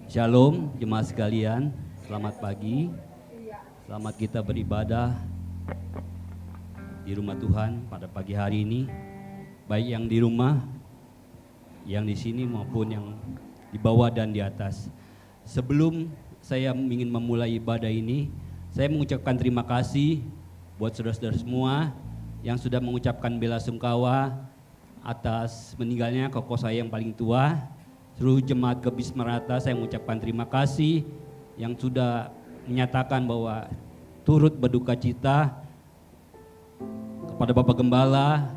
Shalom jemaat sekalian, selamat pagi. Selamat kita beribadah di rumah Tuhan pada pagi hari ini. Baik yang di rumah, yang di sini maupun yang di bawah dan di atas. Sebelum saya ingin memulai ibadah ini, saya mengucapkan terima kasih buat saudara-saudara semua yang sudah mengucapkan bela sungkawa atas meninggalnya koko saya yang paling tua. Seluruh jemaat Gebis Merata saya mengucapkan terima kasih yang sudah menyatakan bahwa turut berduka cita kepada Bapak Gembala,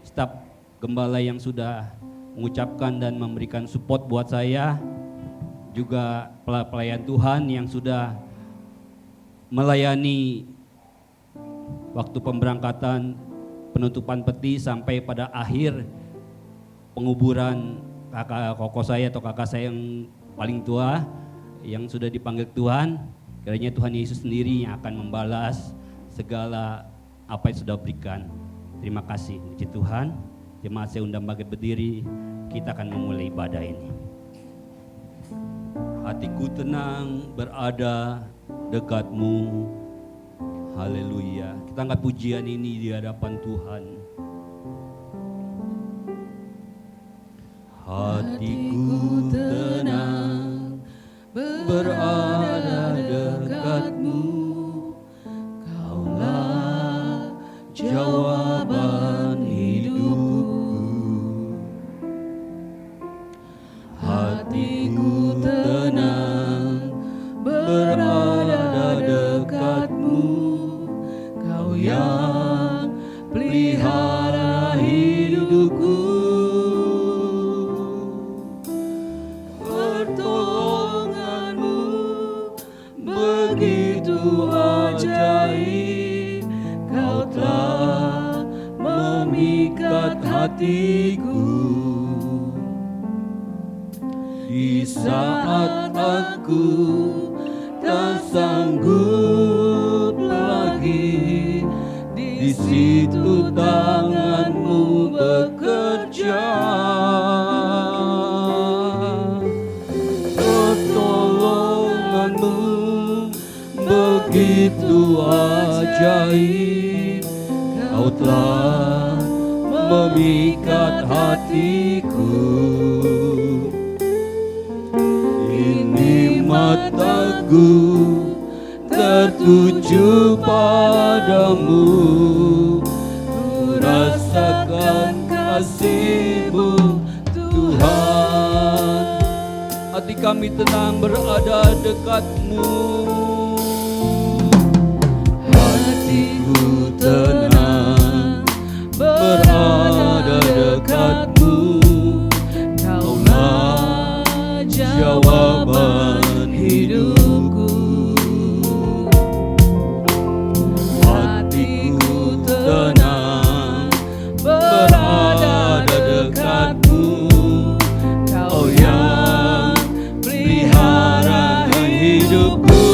staf Gembala yang sudah mengucapkan dan memberikan support buat saya, juga pelayan Tuhan yang sudah melayani waktu pemberangkatan, penutupan peti sampai pada akhir penguburan kakak koko saya atau kakak saya yang paling tua yang sudah dipanggil Tuhan. Kiranya Tuhan Yesus sendiri yang akan membalas segala apa yang sudah berikan. Terima kasih. Puji Tuhan. Jemaat saya undang bangkit berdiri. Kita akan memulai ibadah ini. Hatiku tenang berada dekatmu. Haleluya. Kita angkat pujian ini di hadapan Tuhan. Hatiku tenang berada dekatmu, Kaulah jawaban hidupku. Hatiku tenang berada dekatmu, Kau yang pelihara hidupku. Begitu ajaib, Kau telah memikat hatiku. Di saat aku tak sanggup lagi, di situ tanganmu bekerja. Pertolonganmu begitu ajaib, Kau telah memikat hatiku. Ini mataku tertuju padamu, ku rasakan kasih-Mu Tuhan. Hati kami tenang berada dekat-Mu. Hatiku tenang berada dekat-Mu, Kaulah jawaban hidupku. Hatiku tenang berada dekat-Mu, Kau yang pelihara hidupku.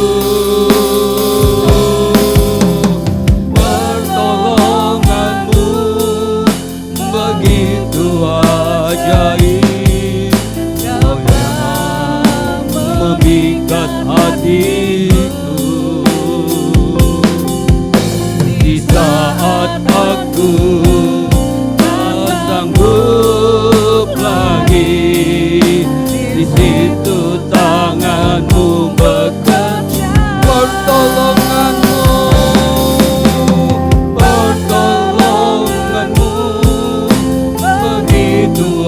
Pertolonganmu begitu ajaib, Kau yang memikat hatiku. Di saat aku tak sanggup lagi, di situ tangan-Mu bekerja. Pertolongan-Mu begitu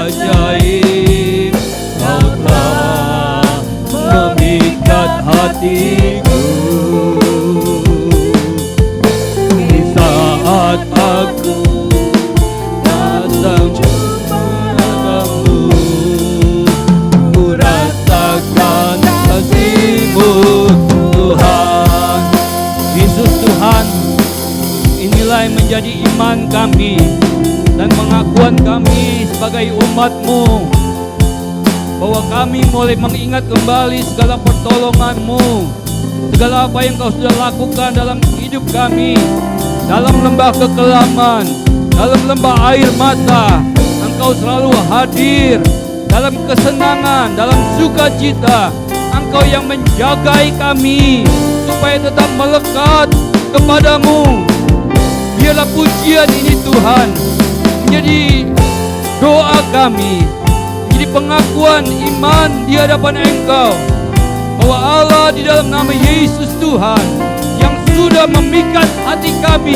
ajaib, Kau telah memikat hatiku. Di saat aku datang padamu, ku rasakan kasih-Mu Tuhan. Yesus Tuhan, inilah yang menjadi iman kami dan pengakuan kami sebagai umat-Mu, bahwa kami mulai mengingat kembali segala pertolongan-Mu, segala apa yang Kau sudah lakukan dalam hidup kami, dalam lembah kekelaman, dalam lembah air mata. Engkau selalu hadir dalam kesenangan, dalam sukacita. Engkau yang menjagai kami supaya tetap melekat kepadamu. Biarlah pujian ini Tuhan menjadi doa kami, menjadi pengakuan iman di hadapan Engkau bahwa Allah di dalam nama Yesus Tuhan yang sudah memikat hati kami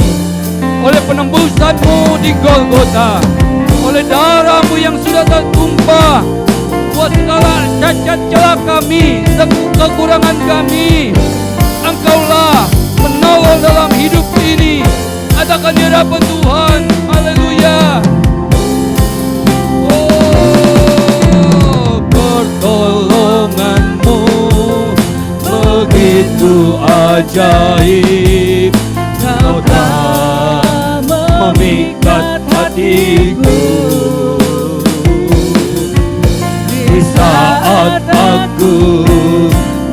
oleh penembusan-Mu di Golgota, oleh darah-Mu yang sudah tertumpah buat segala cacat celah kami, kekurangan kami. Engkaulah penolong dalam hidup ini. Katakan di hadapan Tuhan, haleluya. Oh, pertolongan-Mu begitu ajaib. Kau telah memikat hatiku di saat aku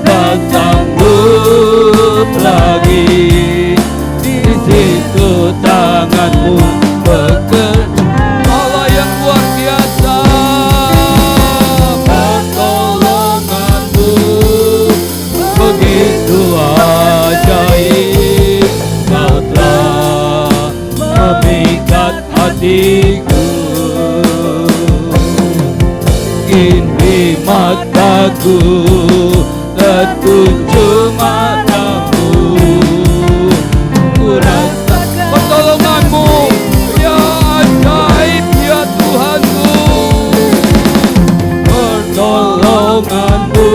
tak sanggup lagi. Di situ tangan-Mu bekerja. Allah yang luar biasa, pertolongan-Mu begitu ajaib. Kau telah memikat hatiku. Kini mataku tertuju padamu. Ku rasakan pertolongan-Mu ya ajaib ya Tuhanku. Pertolongan-Mu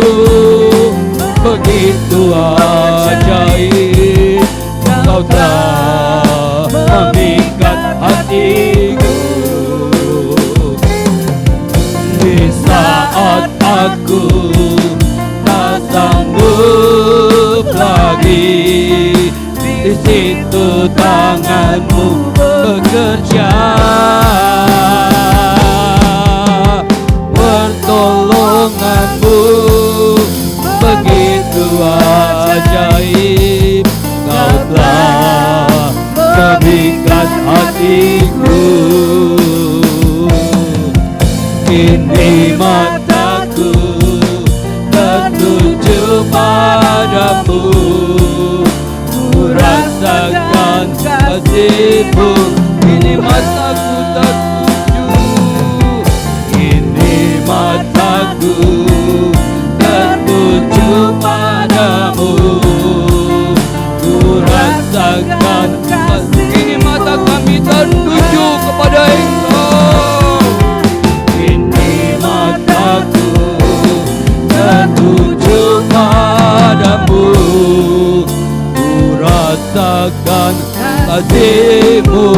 begitu ajaib. Kau telah memikat hatiku. Di saat aku tak sanggup lagi, di situ tangan-Mu bekerja. Pertolongan-Mu begitu ajaib. Kau telah memikat hatiku. Kini mataku tertuju padamu. Ku rasakan kasih-Mu. Kini mataku tertuju. Kini mataku tertuju padamu. Ku rasakan kasih. Kini mata kami tertuju kepada Engkau. Mataku tertuju padamu. Ku rasakan kasih-Mu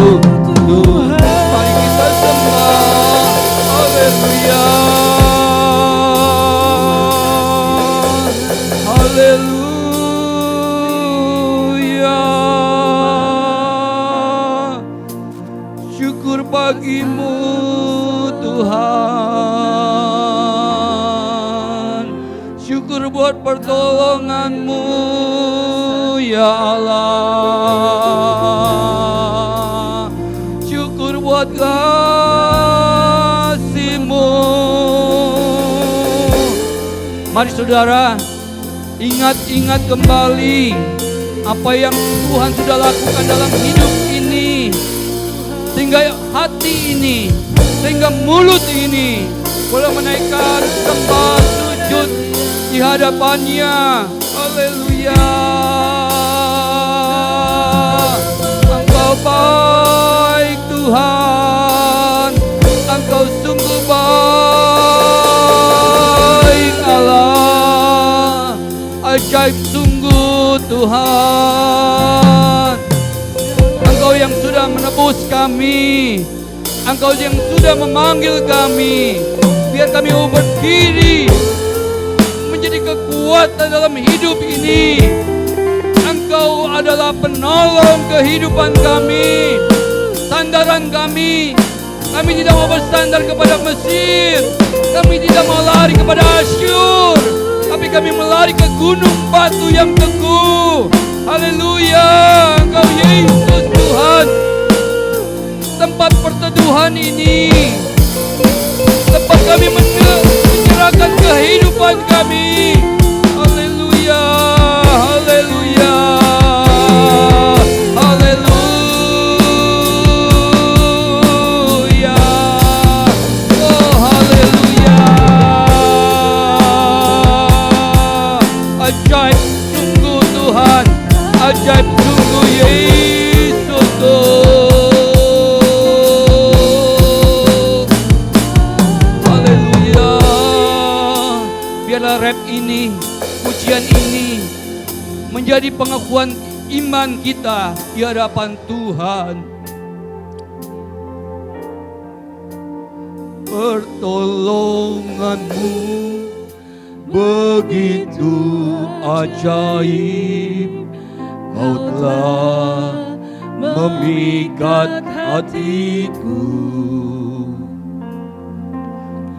Tuhan. Mari kita sembah, haleluya, haleluya. Syukur bagi-Mu Tuhan. Syukur buat pertolongan-Mu ya Allah. Syukur buat kasih-Mu. Mari saudara, ingat-ingat kembali apa yang Tuhan sudah lakukan dalam hidup ini, sehingga hati ini, sehingga mulut ini boleh menaikkan sembah sujud di hadapannya. Haleluya. Engkau baik Tuhan, Engkau sungguh baik Allah. Ajaib sungguh Tuhan. Engkau yang sudah menebus kami, Engkau yang sudah memanggil kami. Biar kami mau berdiri menjadi kekuatan dalam hidup ini. Engkau adalah penolong kehidupan kami, sandaran kami. Kami tidak mau bersandar kepada Mesir, kami tidak mau lari kepada Asyur, tapi kami melari ke gunung batu yang teguh. Haleluya, Engkau Yesus Tuhan. Tempat perteduhan ini, tempat kami Tuhan kami. Haleluya, haleluya, haleluya. Oh haleluya. Ajaib sungguh Tuhan, ajaib sungguh Yesusku. Haleluya. Biarlah rap ini, pujian ini menjadi pengakuan iman kita di hadapan Tuhan. Pertolonganmu begitu ajaib, Kau telah memikat hatiku.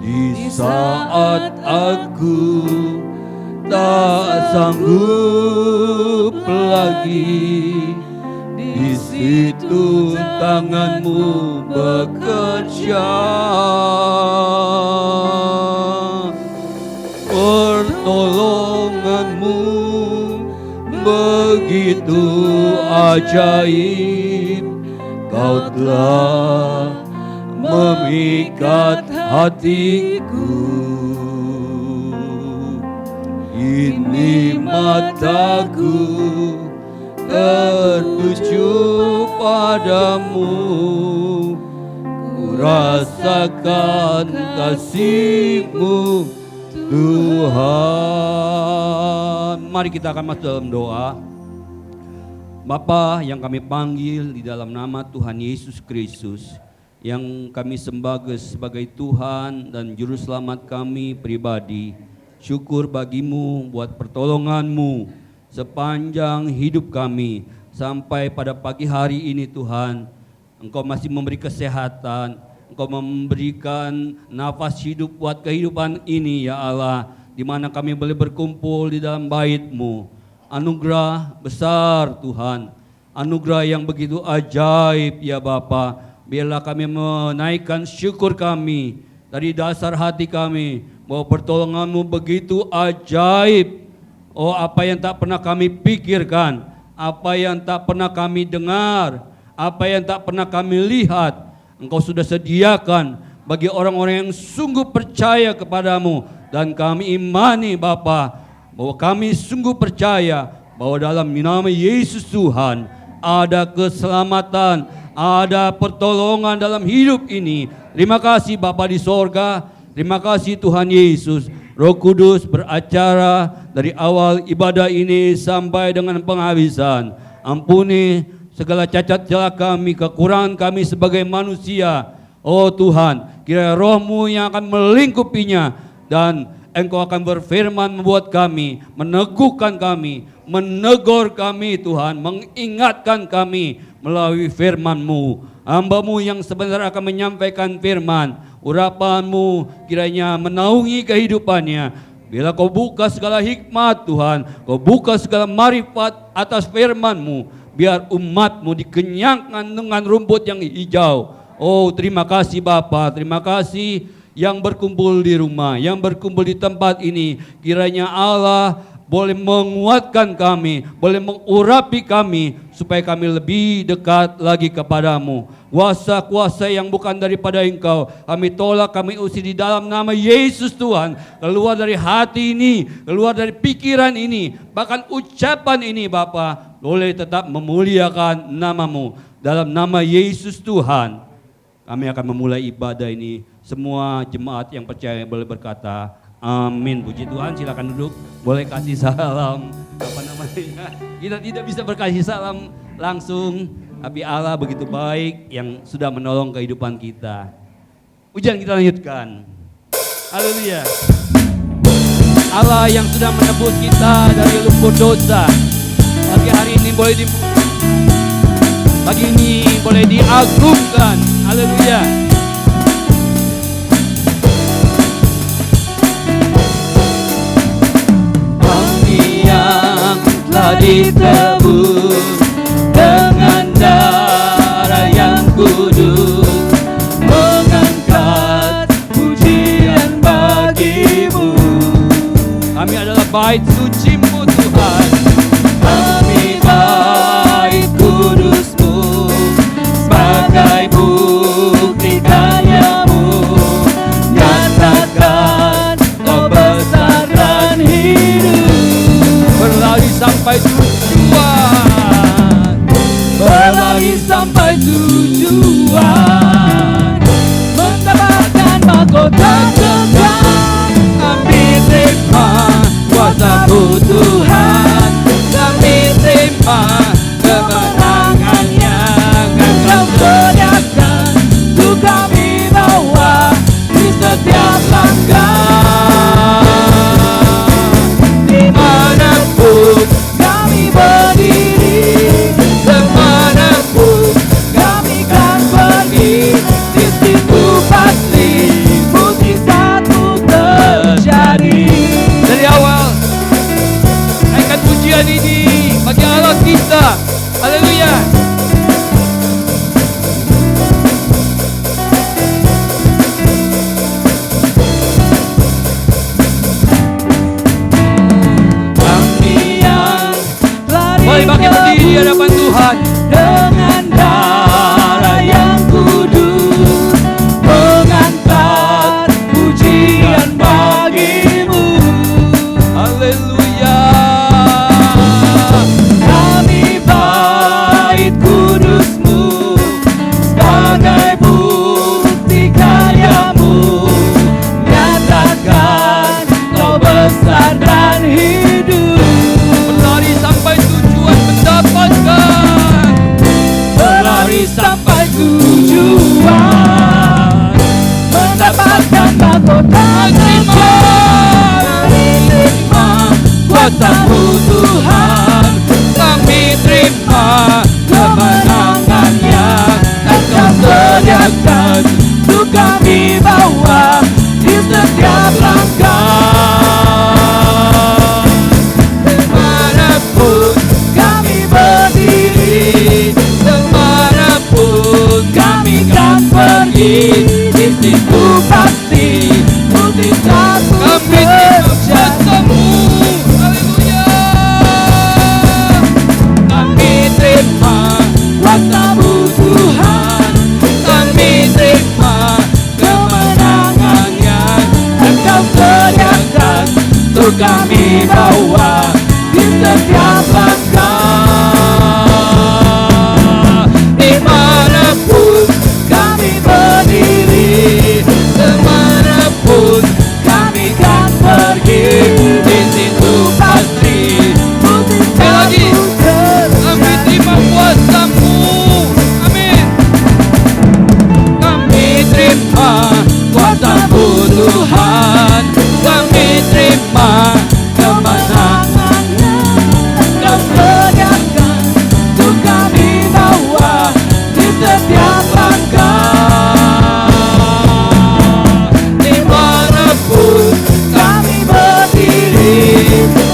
Di saat aku tak sanggup lagi, di situ tanganmu bekerja. Pertolonganmu begitu ajaib, Kau telah memikat hatiku. Ini mataku tertuju padamu, ku rasakan kasih-Mu Tuhan. Mari kita akan masuk dalam doa. Bapa yang kami panggil di dalam nama Tuhan Yesus Kristus, yang kami sembah sebagai Tuhan dan Juru Selamat kami pribadi, syukur bagi-Mu buat pertolongan-Mu sepanjang hidup kami sampai pada pagi hari ini Tuhan. Engkau masih memberi kesehatan, Engkau memberikan nafas hidup buat kehidupan ini ya Allah, di mana kami boleh berkumpul di dalam bait-Mu. Anugerah besar Tuhan, anugerah yang begitu ajaib ya Bapa. Biarlah kami menaikkan syukur kami dari dasar hati kami, bahwa pertolongan-Mu begitu ajaib. Oh, apa yang tak pernah kami pikirkan, apa yang tak pernah kami dengar, apa yang tak pernah kami lihat, Engkau sudah sediakan bagi orang-orang yang sungguh percaya kepadamu. Dan kami imani Bapa, bahwa kami sungguh percaya bahwa dalam nama Yesus Tuhan ada keselamatan, ada pertolongan dalam hidup ini. Terima kasih Bapa di sorga, terima kasih Tuhan Yesus. Roh Kudus beracara dari awal ibadah ini sampai dengan penghabisan. Ampuni segala cacat celah kami, kekurangan kami sebagai manusia. Oh Tuhan, kiranya Roh-Mu yang akan melingkupinya, dan Engkau akan berfirman membuat kami, meneguhkan kami, menegur kami Tuhan, mengingatkan kami melalui firman-Mu. Hamba-Mu yang sebenarnya akan menyampaikan firman, urapan-Mu kiranya menaungi kehidupannya. Bila Kau buka segala hikmat Tuhan, Kau buka segala marifat atas firman-Mu, biar umat-Mu dikenyangkan dengan rumput yang hijau. Oh terima kasih Bapa, terima kasih yang berkumpul di rumah, yang berkumpul di tempat ini. Kiranya Allah boleh menguatkan kami, boleh mengurapi kami, supaya kami lebih dekat lagi kepadamu. Kuasa-kuasa yang bukan daripada Engkau, kami tolak, kami usir di dalam nama Yesus Tuhan. Keluar dari hati ini, keluar dari pikiran ini, bahkan ucapan ini Bapa, boleh tetap memuliakan nama-Mu. Dalam nama Yesus Tuhan, kami akan memulai ibadah ini. Semua jemaat yang percaya boleh berkata, amin. Puji Tuhan, silakan duduk. Boleh kasih salam. Apa namanya? Kita tidak bisa berkasih salam langsung, tapi Allah begitu baik yang sudah menolong kehidupan kita. Pujian kita lanjutkan. Haleluya. Allah yang sudah menebus kita dari lumpur dosa. Pagi hari ini boleh diagungkan. Haleluya. Telah ditebus dengan darah yang kudus, mengangkat pujian bagi-Mu. bait suci-Mu Tuhan. Kami bait kudus-Mu sebagai bukti karya-Mu. Nyatakan Kau besar dan hidup. Berlari sampai tujuan, berlari sampai tujuan, mendapatkan mahkota kekal. Kami terima kuasa-Mu Tuhan, kami terima kemenangan yang Engkau sediakan untuk kami bawa di setiap langkah. Dimanapun kami berdiri, kemanapun kami kan pergi, di situ pasti mujizat-Mu terjadi. Dari awal naikkan pujian ini bagi Allah kita. Haleluya. Mari bangkit berdiri di hadapan Tuhan. Dengan darah yang kudus mengangkat pujian bagi-Mu. Haleluya. Kami bait kudus-Mu sebagai bukti karya-Mu. Nyatakan Kau besar dan hidup. Berlari sampai tujuan mendapatkan, berlari sampai tujuan, mendapatkan mahkota kekal. Kami terima kuasa-Mu Tuhan, kami terima kemenangan yang Engkau sediakan untuk kami bawa di setiap langkah. Dimanapun kami berdiri, kemanapun kami kan pergi, di situ pasti mujizat-Mu terjadi. Haleluya. Kami terima kuasa-Mu Tuhan, kami terima kemenangan yang Engkau sediakan untuk kami bawa di setiap langkah. Dimanapun kami berdiri, kemanapun kami kan pergi, di situ pasti mujizat-Mu terjadi. Kami terima kuasa-Mu. Amin. Kami terima kuasa-Mu Tuhan, kami terima kemenangan Kau sediakan untuk kami bawa di setiap langkah. Dimanapun kami berdiri,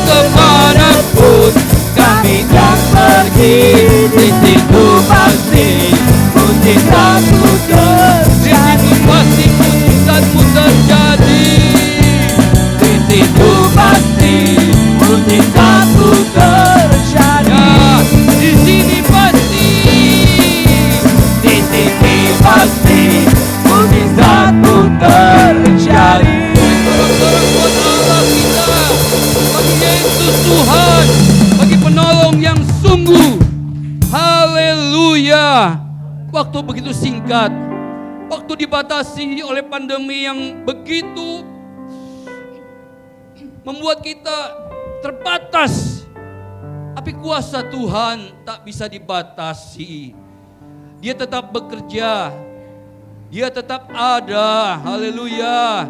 kemanapun kami kan pergi, di situ pasti mujizat-Mu terjadi. Di situ pasti mujizat-Mu terjadi. Di situ pasti mujizat-Mu terjadi. Ya, di sini pasti, di sini pasti mujizat-Mu terjadi. Sorak-sorak buat Allah kita, bagi Yesus Tuhan, bagi penolong yang sungguh. Haleluya. Waktu begitu singkat, waktu dibatasi oleh pandemi yang begitu membuat kita terbatas. Tapi kuasa Tuhan tak bisa dibatasi. Dia tetap bekerja. Dia tetap ada. Haleluya.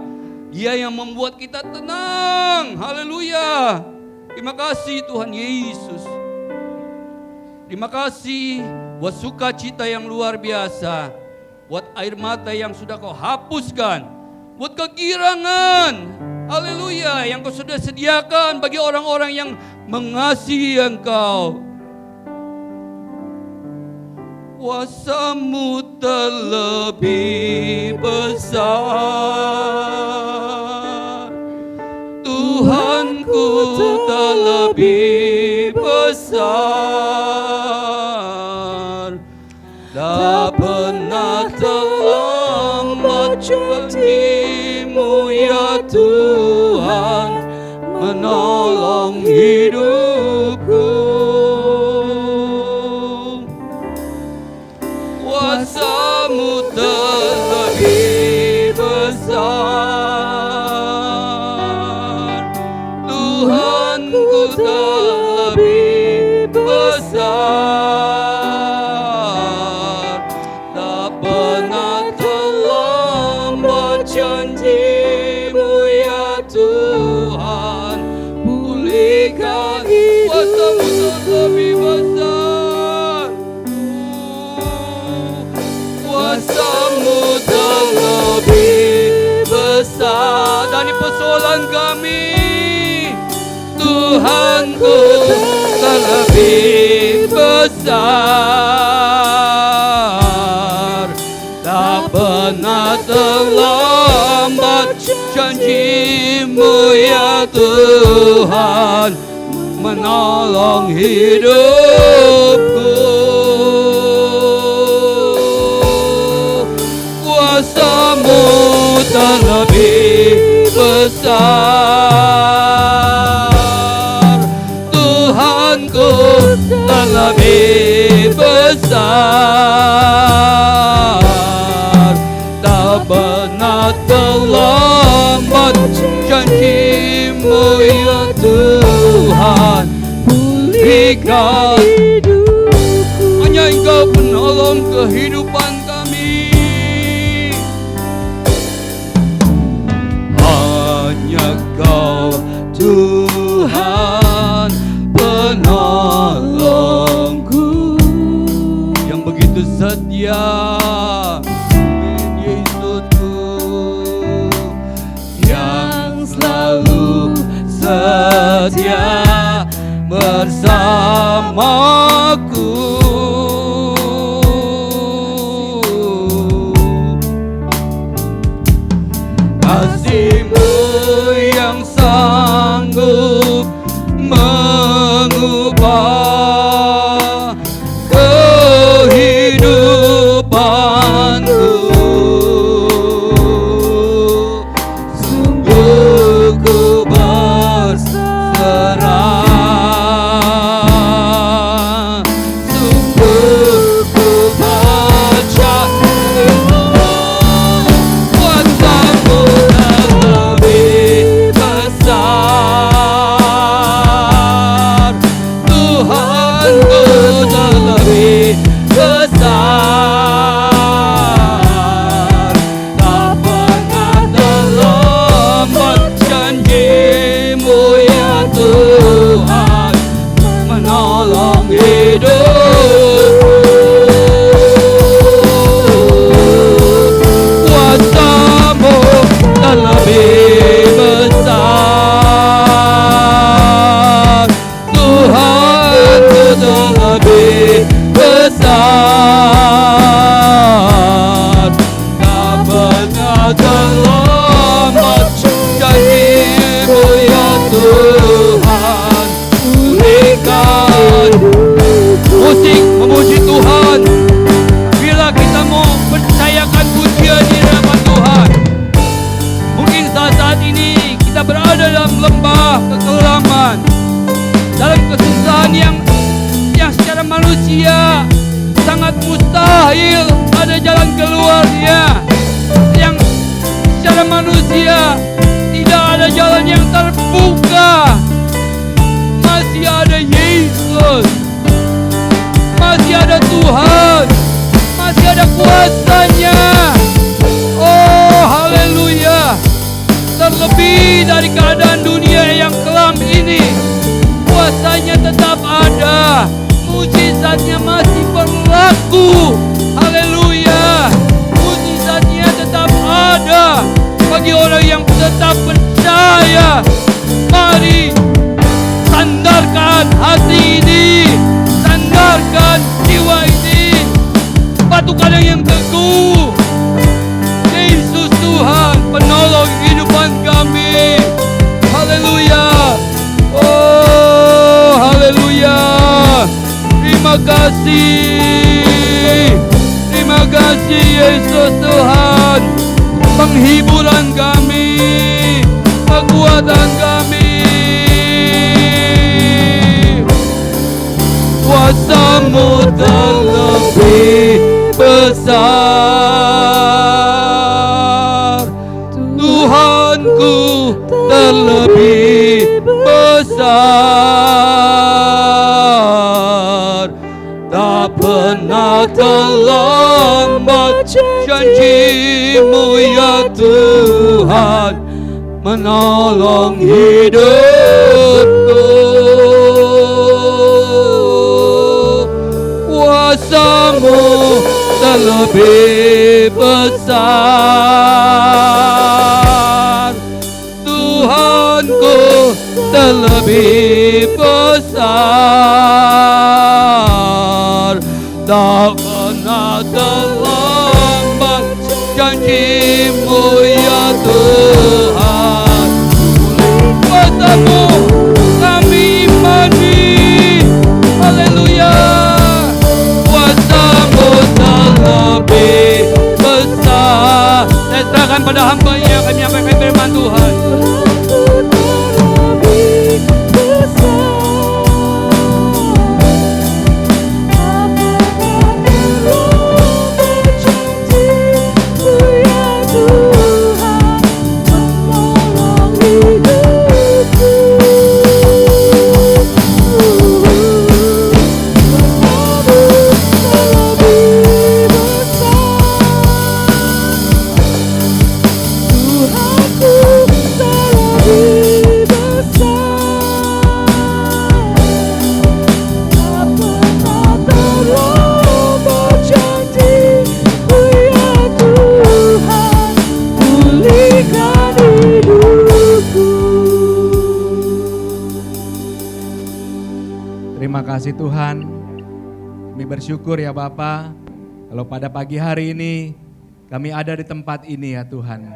Dia yang membuat kita tenang. Haleluya. Terima kasih Tuhan Yesus. Terima kasih buat sukacita yang luar biasa. Buat air mata yang sudah Kau hapuskan. Buat kegirangan. Haleluya, yang Kau sudah sediakan bagi orang-orang yang mengasihi Engkau. Kuasa-Mu terlebih besar, Tuhanku terlebih besar. Tak pernah terlambat janji-Mu ya Tuhan, menolong hidupku. Kuasa-Mu terlebih besar, Tuhanku terlebih besar. Tak pernah terlambat janji-Mu ya Tuhan, pulihkan. Kuasa-Mu terlebih besar, kuasa-Mu terlebih besar dari persoalan kami. Tuhanku terlebih besar. Tak pernah terlambat janji-Mu ya Tuhan, menolong hidupku. Kuasa-Mu terlebih besar, Tuhanku terlebih besar. Tak pernah terlambat janji-Mu ya Tuhan, pulihkan. Hanya Engkau penolong kehidupan kami. Hanya Kau Tuhan penolongku yang begitu setia. Yesusku yang selalu setia bersamaku. Kasih-Mu yang sanggup mengubah kehidupanku. Sungguh ku berserah, sungguh ku percaya. Kuasa-Mu terlebih besar, Tuhanku terlebih besar. Tak pernah terlambat janji-Mu ya Tuhan, menolong hidupku. Kuasa-Mu terlebih besar, Tuhanku terlebih besar. Tak pernah terlambat janji-Mu ya Tuhan, pulihkan. Musik memuji Tuhan. Bila kita mau percayakan pujian di hadapan Tuhan, mungkin saat ini kita berada dalam lembah kekelaman, dalam kesusahan yang secara manusia sangat mustahil ada jalan keluarnya, yang secara manusia tidak ada jalan yang terbuka. Masih ada Yesus, masih ada Tuhan, masih ada kuasa-Nya. Oh haleluya. Terlebih dari keadaan dunia yang kelam ini, kuasa-Nya tetap ada, mujizat-Nya masih berlaku. Haleluya. Mujizat-Nya tetap ada bagi orang yang tetap percaya. Mari sandarkan hati ini, sandarkan jiwa ini, batukan yang teguh. Yesus Tuhan penolong kehidupan kami. Haleluya. Oh Terima kasih. Terima kasih Yesus Tuhan. Penghiburan kami, kekuatan kami. Kuasa-Mu terlebih besar. Tuhanku terlebih besar. Tak pernah terlambat janji-Mu ya Tuhan menolong hidupku. Kuasa-Mu terlebih besar. Tuhanku terlebih besar. Tak pernah terlambat janji-Mu ya Tuhan. Kuasa-Mu kami imani. Haleluya. Kuasa-Mu terlebih besar. Saya serahkan pada hamba-Nya yang akan menyampaikan firman Tuhan. Terima kasih Tuhan. Kami bersyukur ya Bapa, kalau pada pagi hari ini kami ada di tempat ini ya Tuhan.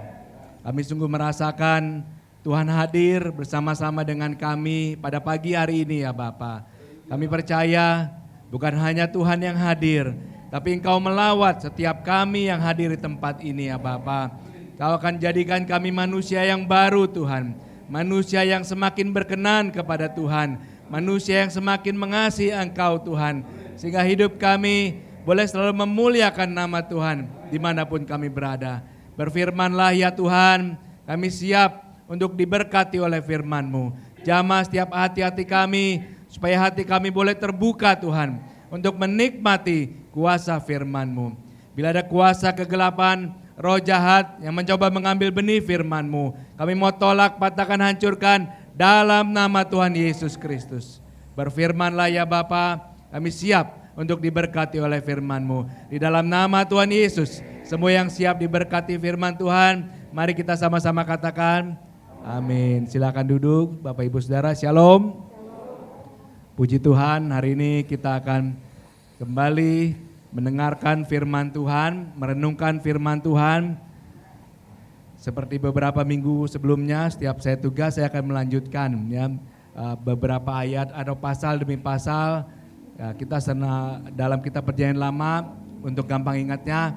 Kami sungguh merasakan Tuhan hadir bersama-sama dengan kami pada pagi hari ini ya Bapa. Kami percaya bukan hanya Tuhan yang hadir, tapi Engkau melawat setiap kami yang hadir di tempat ini ya Bapa. Kau akan jadikan kami manusia yang baru Tuhan. Manusia yang semakin berkenan kepada Tuhan. Manusia yang semakin mengasihi Engkau Tuhan. Sehingga hidup kami boleh selalu memuliakan nama Tuhan dimanapun kami berada. Berfirmanlah ya Tuhan, kami siap untuk diberkati oleh firman-Mu. Jamah setiap hati-hati kami, supaya hati kami boleh terbuka Tuhan, untuk menikmati kuasa firman-Mu. Bila ada kuasa kegelapan, roh jahat yang mencoba mengambil benih firman-Mu, kami mau tolak, patahkan, hancurkan dalam nama Tuhan Yesus Kristus. Berfirmanlah ya Bapa, kami siap untuk diberkati oleh firman-Mu. Di dalam nama Tuhan Yesus, semua yang siap diberkati firman Tuhan, mari kita sama-sama katakan amin. Silakan duduk Bapak Ibu Saudara, shalom. Puji Tuhan, hari ini kita akan kembali mendengarkan firman Tuhan, merenungkan firman Tuhan. Seperti beberapa minggu sebelumnya, setiap saya tugas saya akan melanjutkan ya beberapa ayat atau pasal demi pasal. Ya, kita dalam kitab Perjanjian Lama, untuk gampang ingatnya,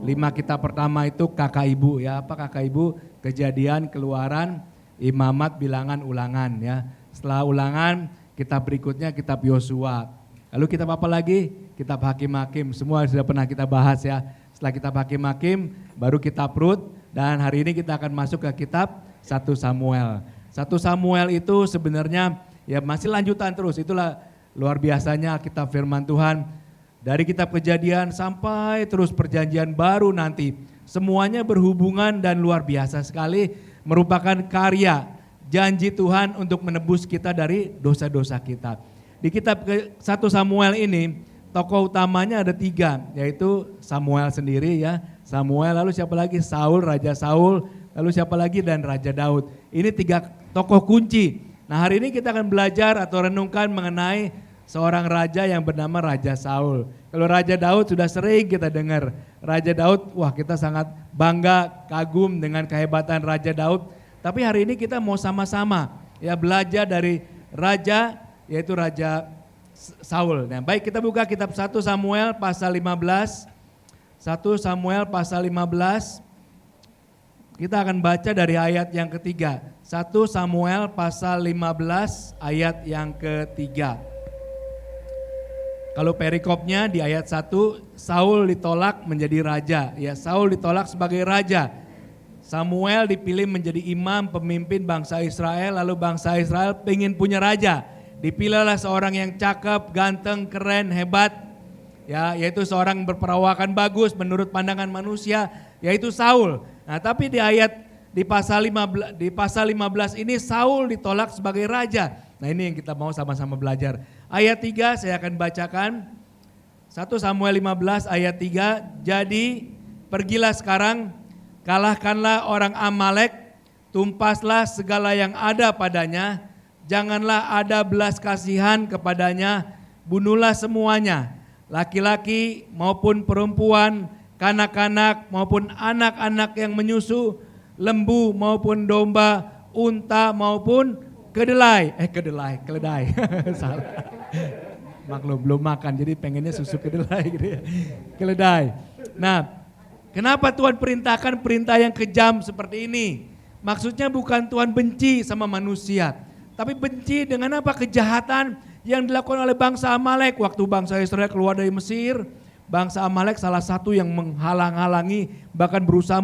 5 kitab pertama itu kakak ibu ya. Apa kakak ibu? Kejadian, Keluaran, Imamat, Bilangan, Ulangan ya. Setelah Ulangan, kitab berikutnya kitab Yosua. Lalu kitab apa lagi? Kitab Hakim-Hakim. Semua sudah pernah kita bahas ya. Setelah kitab Hakim-Hakim, baru kitab Rut. Dan hari ini kita akan masuk ke kitab 1 Samuel. 1 Samuel itu sebenarnya ya masih lanjutan terus. Itulah luar biasanya kitab firman Tuhan. Dari kitab Kejadian sampai terus perjanjian baru nanti. Semuanya berhubungan dan luar biasa sekali. Merupakan karya janji Tuhan untuk menebus kita dari dosa-dosa kita. Di kitab 1 Samuel ini tokoh utamanya ada 3, yaitu Samuel sendiri ya. Samuel, lalu siapa lagi? Saul, Raja Saul, lalu siapa lagi? Dan Raja Daud. Ini 3 tokoh kunci. Nah hari ini kita akan belajar atau renungkan mengenai seorang raja yang bernama Raja Saul. Kalau Raja Daud sudah sering kita dengar. Raja Daud, wah kita sangat bangga, kagum dengan kehebatan Raja Daud. Tapi hari ini kita mau sama-sama ya belajar dari raja, yaitu Raja Saul. Nah, baik kita buka kitab 1 Samuel pasal 15. 1 Samuel pasal 15. Kita akan baca dari ayat yang ketiga. 1 Samuel pasal 15 ayat yang ketiga. Kalau perikopnya di ayat 1, Saul ditolak menjadi raja. Ya, Saul ditolak sebagai raja. Samuel dipilih menjadi imam pemimpin bangsa Israel, lalu bangsa Israel pengen punya raja. Dipilihlah seorang yang cakep, ganteng, keren, hebat, ya, yaitu seorang berperawakan bagus menurut pandangan manusia, yaitu Saul. Nah, tapi di pasal 15 ini Saul ditolak sebagai raja. Nah, ini yang kita mau sama-sama belajar. Ayat 3 saya akan bacakan. 1 Samuel 15 ayat 3. Jadi pergilah sekarang, kalahkanlah orang Amalek, tumpaslah segala yang ada padanya, janganlah ada belas kasihan kepadanya, bunuhlah semuanya, laki-laki maupun perempuan, kanak-kanak maupun anak-anak yang menyusu, lembu maupun domba, unta maupun keledai. Salah. Maklum belum makan jadi pengennya susu kedelai gitu ya. Keledai. Nah, kenapa Tuhan perintahkan perintah yang kejam seperti ini? Maksudnya bukan Tuhan benci sama manusia, tapi benci dengan apa? Kejahatan yang dilakukan oleh bangsa Amalek. Waktu bangsa Israel keluar dari Mesir, bangsa Amalek salah satu yang menghalang-halangi, bahkan berusaha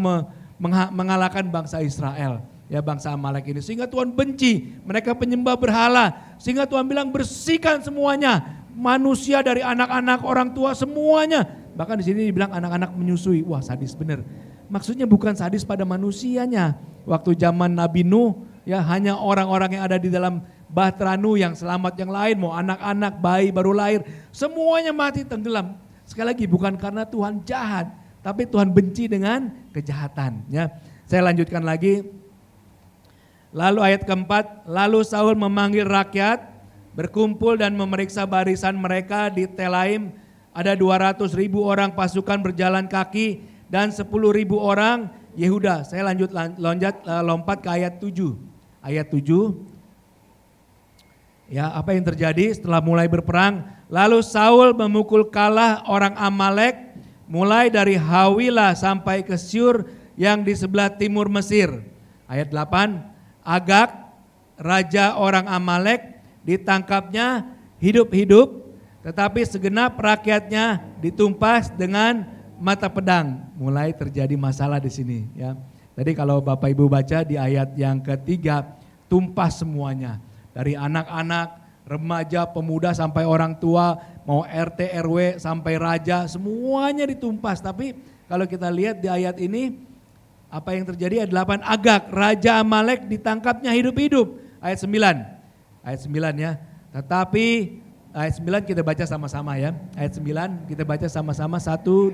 mengalahkan bangsa Israel. Ya, bangsa Amalek ini, sehingga Tuhan benci, mereka penyembah berhala, sehingga Tuhan bilang bersihkan semuanya, manusia dari anak-anak, orang tua semuanya. Bahkan di sini dibilang anak-anak menyusui. Wah, sadis bener. Maksudnya bukan sadis pada manusianya. Waktu zaman Nabi Nuh, ya hanya orang-orang yang ada di dalam bahtera Nuh yang selamat, yang lain mau anak-anak, bayi baru lahir, semuanya mati tenggelam. Sekali lagi bukan karena Tuhan jahat, tapi Tuhan benci dengan kejahatan. Ya, saya lanjutkan lagi. Lalu ayat keempat, lalu Saul memanggil rakyat, berkumpul dan memeriksa barisan mereka di Telaim. Ada 200.000 orang pasukan berjalan kaki dan 10.000 orang Yehuda. Saya lompat ke ayat 7. Ayat 7. Ya, apa yang terjadi setelah mulai berperang? Lalu Saul memukul kalah orang Amalek mulai dari Hawilah sampai ke Syur yang di sebelah timur Mesir. Ayat 8. Agag, raja orang Amalek, ditangkapnya hidup-hidup, tetapi segenap rakyatnya ditumpas dengan mata pedang. Mulai terjadi masalah di sini. Ya. Jadi kalau Bapak Ibu baca di ayat yang ketiga, tumpas semuanya. Dari anak-anak, remaja, pemuda sampai orang tua, mau RT, RW sampai raja, semuanya ditumpas. Tapi kalau kita lihat di ayat ini, apa yang terjadi? Ayat 8, Agag, raja Amalek ditangkapnya hidup-hidup. Ayat 9. Ayat 9 ya. Tetapi ayat 9 kita baca sama-sama ya. Ayat 9 kita baca sama-sama 1, 2,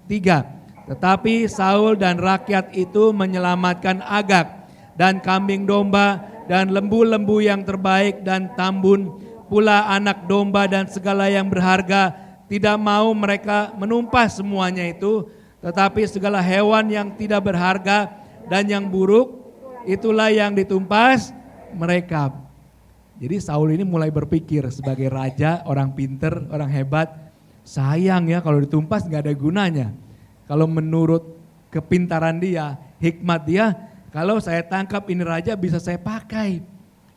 3. Tetapi Saul dan rakyat itu menyelamatkan Agag dan kambing domba dan lembu-lembu yang terbaik dan tambun pula anak domba dan segala yang berharga. Tidak mau mereka menumpas semuanya itu, tetapi segala hewan yang tidak berharga dan yang buruk, itulah yang ditumpas mereka. Jadi Saul ini mulai berpikir sebagai raja, orang pinter, orang hebat. Sayang ya kalau ditumpas gak ada gunanya. Kalau menurut kepintaran dia, hikmat dia, kalau saya tangkap ini raja bisa saya pakai.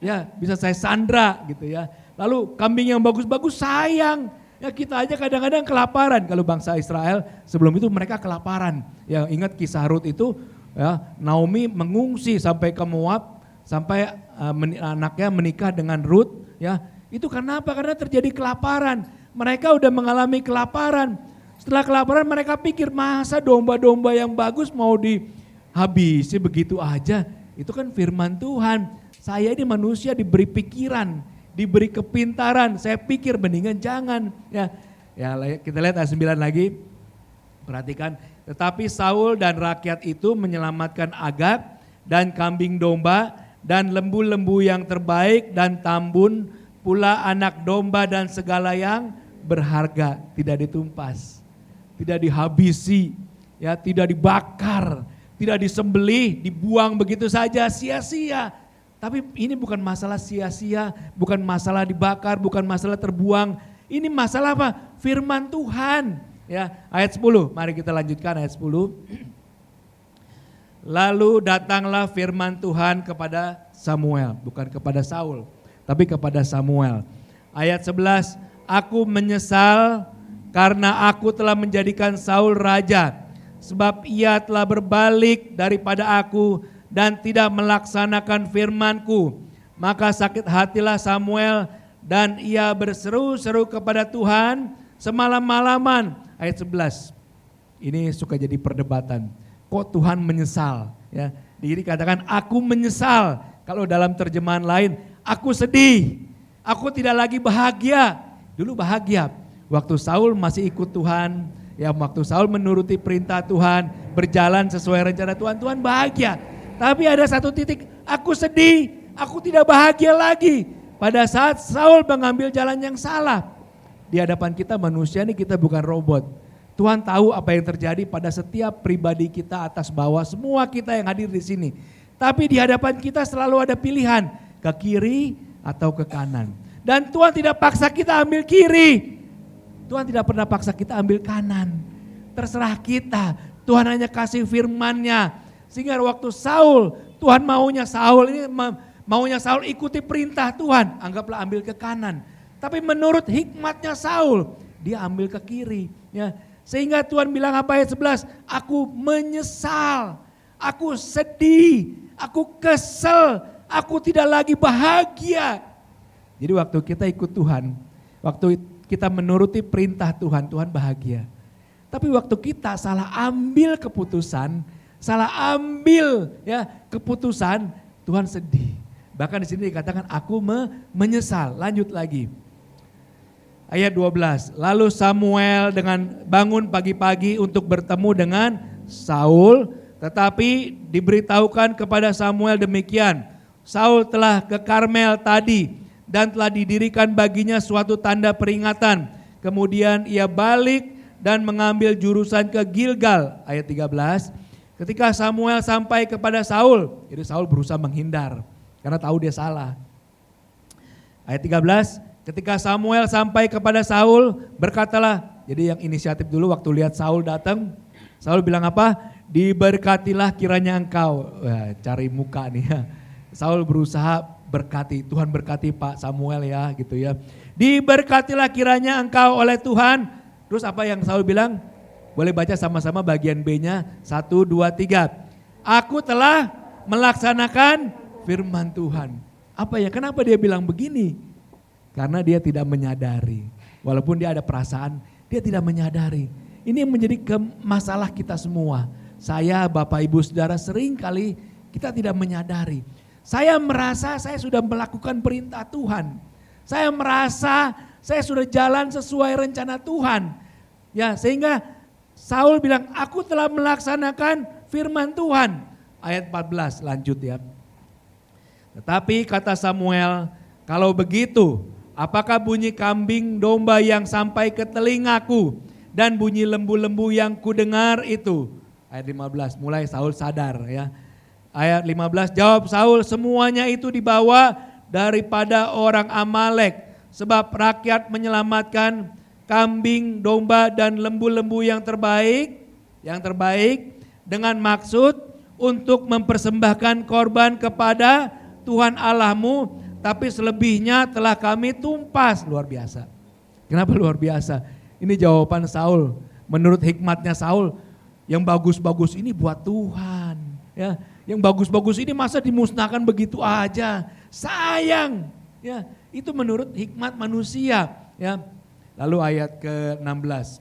Ya, bisa saya sandra gitu ya. Lalu kambing yang bagus-bagus sayang. Ya kita aja kadang-kadang kelaparan. Kalau bangsa Israel sebelum itu mereka kelaparan. Ya ingat kisah Rut itu, ya Naomi mengungsi sampai ke Moab, sampai anaknya menikah dengan Rut. Ya itu karena apa? Karena terjadi kelaparan. Mereka udah mengalami kelaparan. Setelah kelaparan mereka pikir masa domba-domba yang bagus mau dihabisi begitu aja. Itu kan firman Tuhan. Saya ini manusia diberi pikiran, diberi kepintaran, saya pikir mendingan jangan. Ya kita lihat ayat 9 lagi, perhatikan. Tetapi Saul dan rakyat itu menyelamatkan Agag dan kambing domba dan lembu-lembu yang terbaik dan tambun pula anak domba dan segala yang berharga. Tidak ditumpas, tidak dihabisi, ya tidak dibakar, tidak disembelih, dibuang begitu saja sia-sia. Tapi ini bukan masalah sia-sia, bukan masalah dibakar, bukan masalah terbuang. Ini masalah apa? Firman Tuhan. Ya, ayat 10. Mari kita lanjutkan ayat 10. Lalu datanglah firman Tuhan kepada Samuel, bukan kepada Saul, tapi kepada Samuel. Ayat 11, aku menyesal karena aku telah menjadikan Saul raja, sebab ia telah berbalik daripada aku dan tidak melaksanakan firman-Ku. Maka sakit hatilah Samuel dan ia berseru-seru kepada Tuhan semalam-malaman. Ayat 11, ini suka jadi perdebatan. Kok Tuhan menyesal? Ya, diri katakan aku menyesal. Kalau dalam terjemahan lain, aku sedih. Aku tidak lagi bahagia. Dulu bahagia. Waktu Saul masih ikut Tuhan, ya waktu Saul menuruti perintah Tuhan, berjalan sesuai rencana Tuhan, Tuhan bahagia. Tapi ada satu titik, aku sedih, aku tidak bahagia lagi. Pada saat Saul mengambil jalan yang salah. Di hadapan kita manusia ini kita bukan robot. Tuhan tahu apa yang terjadi pada setiap pribadi kita atas bawah, semua kita yang hadir di sini. Tapi di hadapan kita selalu ada pilihan, ke kiri atau ke kanan. Dan Tuhan tidak paksa kita ambil kiri. Tuhan tidak pernah paksa kita ambil kanan. Terserah kita, Tuhan hanya kasih firman-Nya. Sehingga waktu Saul, Tuhan maunya Saul ikuti perintah Tuhan, anggaplah ambil ke kanan. Tapi menurut hikmatnya Saul, dia ambil ke kiri. Ya. Sehingga Tuhan bilang apa ayat 11, aku menyesal, aku sedih, aku kesel, aku tidak lagi bahagia. Jadi waktu kita ikut Tuhan, waktu kita menuruti perintah Tuhan, Tuhan bahagia. Tapi waktu kita salah ambil keputusan, keputusan, Tuhan sedih. Bahkan di sini dikatakan aku menyesal. Lanjut lagi. Ayat 12. Lalu Samuel bangun pagi-pagi untuk bertemu dengan Saul, tetapi diberitahukan kepada Samuel demikian. Saul telah ke Karmel tadi dan telah didirikan baginya suatu tanda peringatan. Kemudian ia balik dan mengambil jurusan ke Gilgal. Ayat 13. Ketika Samuel sampai kepada Saul, jadi Saul berusaha menghindar karena tahu dia salah. Ayat 13, ketika Samuel sampai kepada Saul, berkatalah, jadi yang inisiatif dulu waktu lihat Saul datang, Saul bilang apa? Diberkatilah kiranya engkau. Wah, cari muka nih ya. Saul berusaha berkati, Tuhan berkati Pak Samuel ya gitu ya. Diberkatilah kiranya engkau oleh Tuhan. Terus apa yang Saul bilang? Boleh baca sama-sama bagian B-nya, 1, 2, 3. Aku telah melaksanakan firman Tuhan. Apa ya, kenapa dia bilang begini? Karena dia tidak menyadari. Walaupun dia ada perasaan, dia tidak menyadari. Ini yang menjadi masalah kita semua. Saya, Bapak, Ibu, Saudara, sering kali kita tidak menyadari. Saya merasa saya sudah melakukan perintah Tuhan. Saya merasa saya sudah jalan sesuai rencana Tuhan. Ya, sehingga Saul bilang, aku telah melaksanakan firman Tuhan. Ayat 14 lanjut ya. Tetapi kata Samuel, kalau begitu apakah bunyi kambing domba yang sampai ke telingaku dan bunyi lembu-lembu yang kudengar itu? Ayat 15, mulai Saul sadar ya. Ayat 15, jawab Saul, semuanya itu dibawa daripada orang Amalek. Sebab rakyat menyelamatkan kambing, domba dan lembu-lembu yang terbaik dengan maksud untuk mempersembahkan korban kepada Tuhan Allahmu, tapi selebihnya telah kami tumpas. Luar biasa. Kenapa luar biasa? Ini jawaban Saul. Menurut hikmatnya Saul, yang bagus-bagus ini buat Tuhan. Ya, yang bagus-bagus ini masa dimusnahkan begitu aja? Sayang. Ya, itu menurut hikmat manusia. Ya. Lalu ayat ke-16.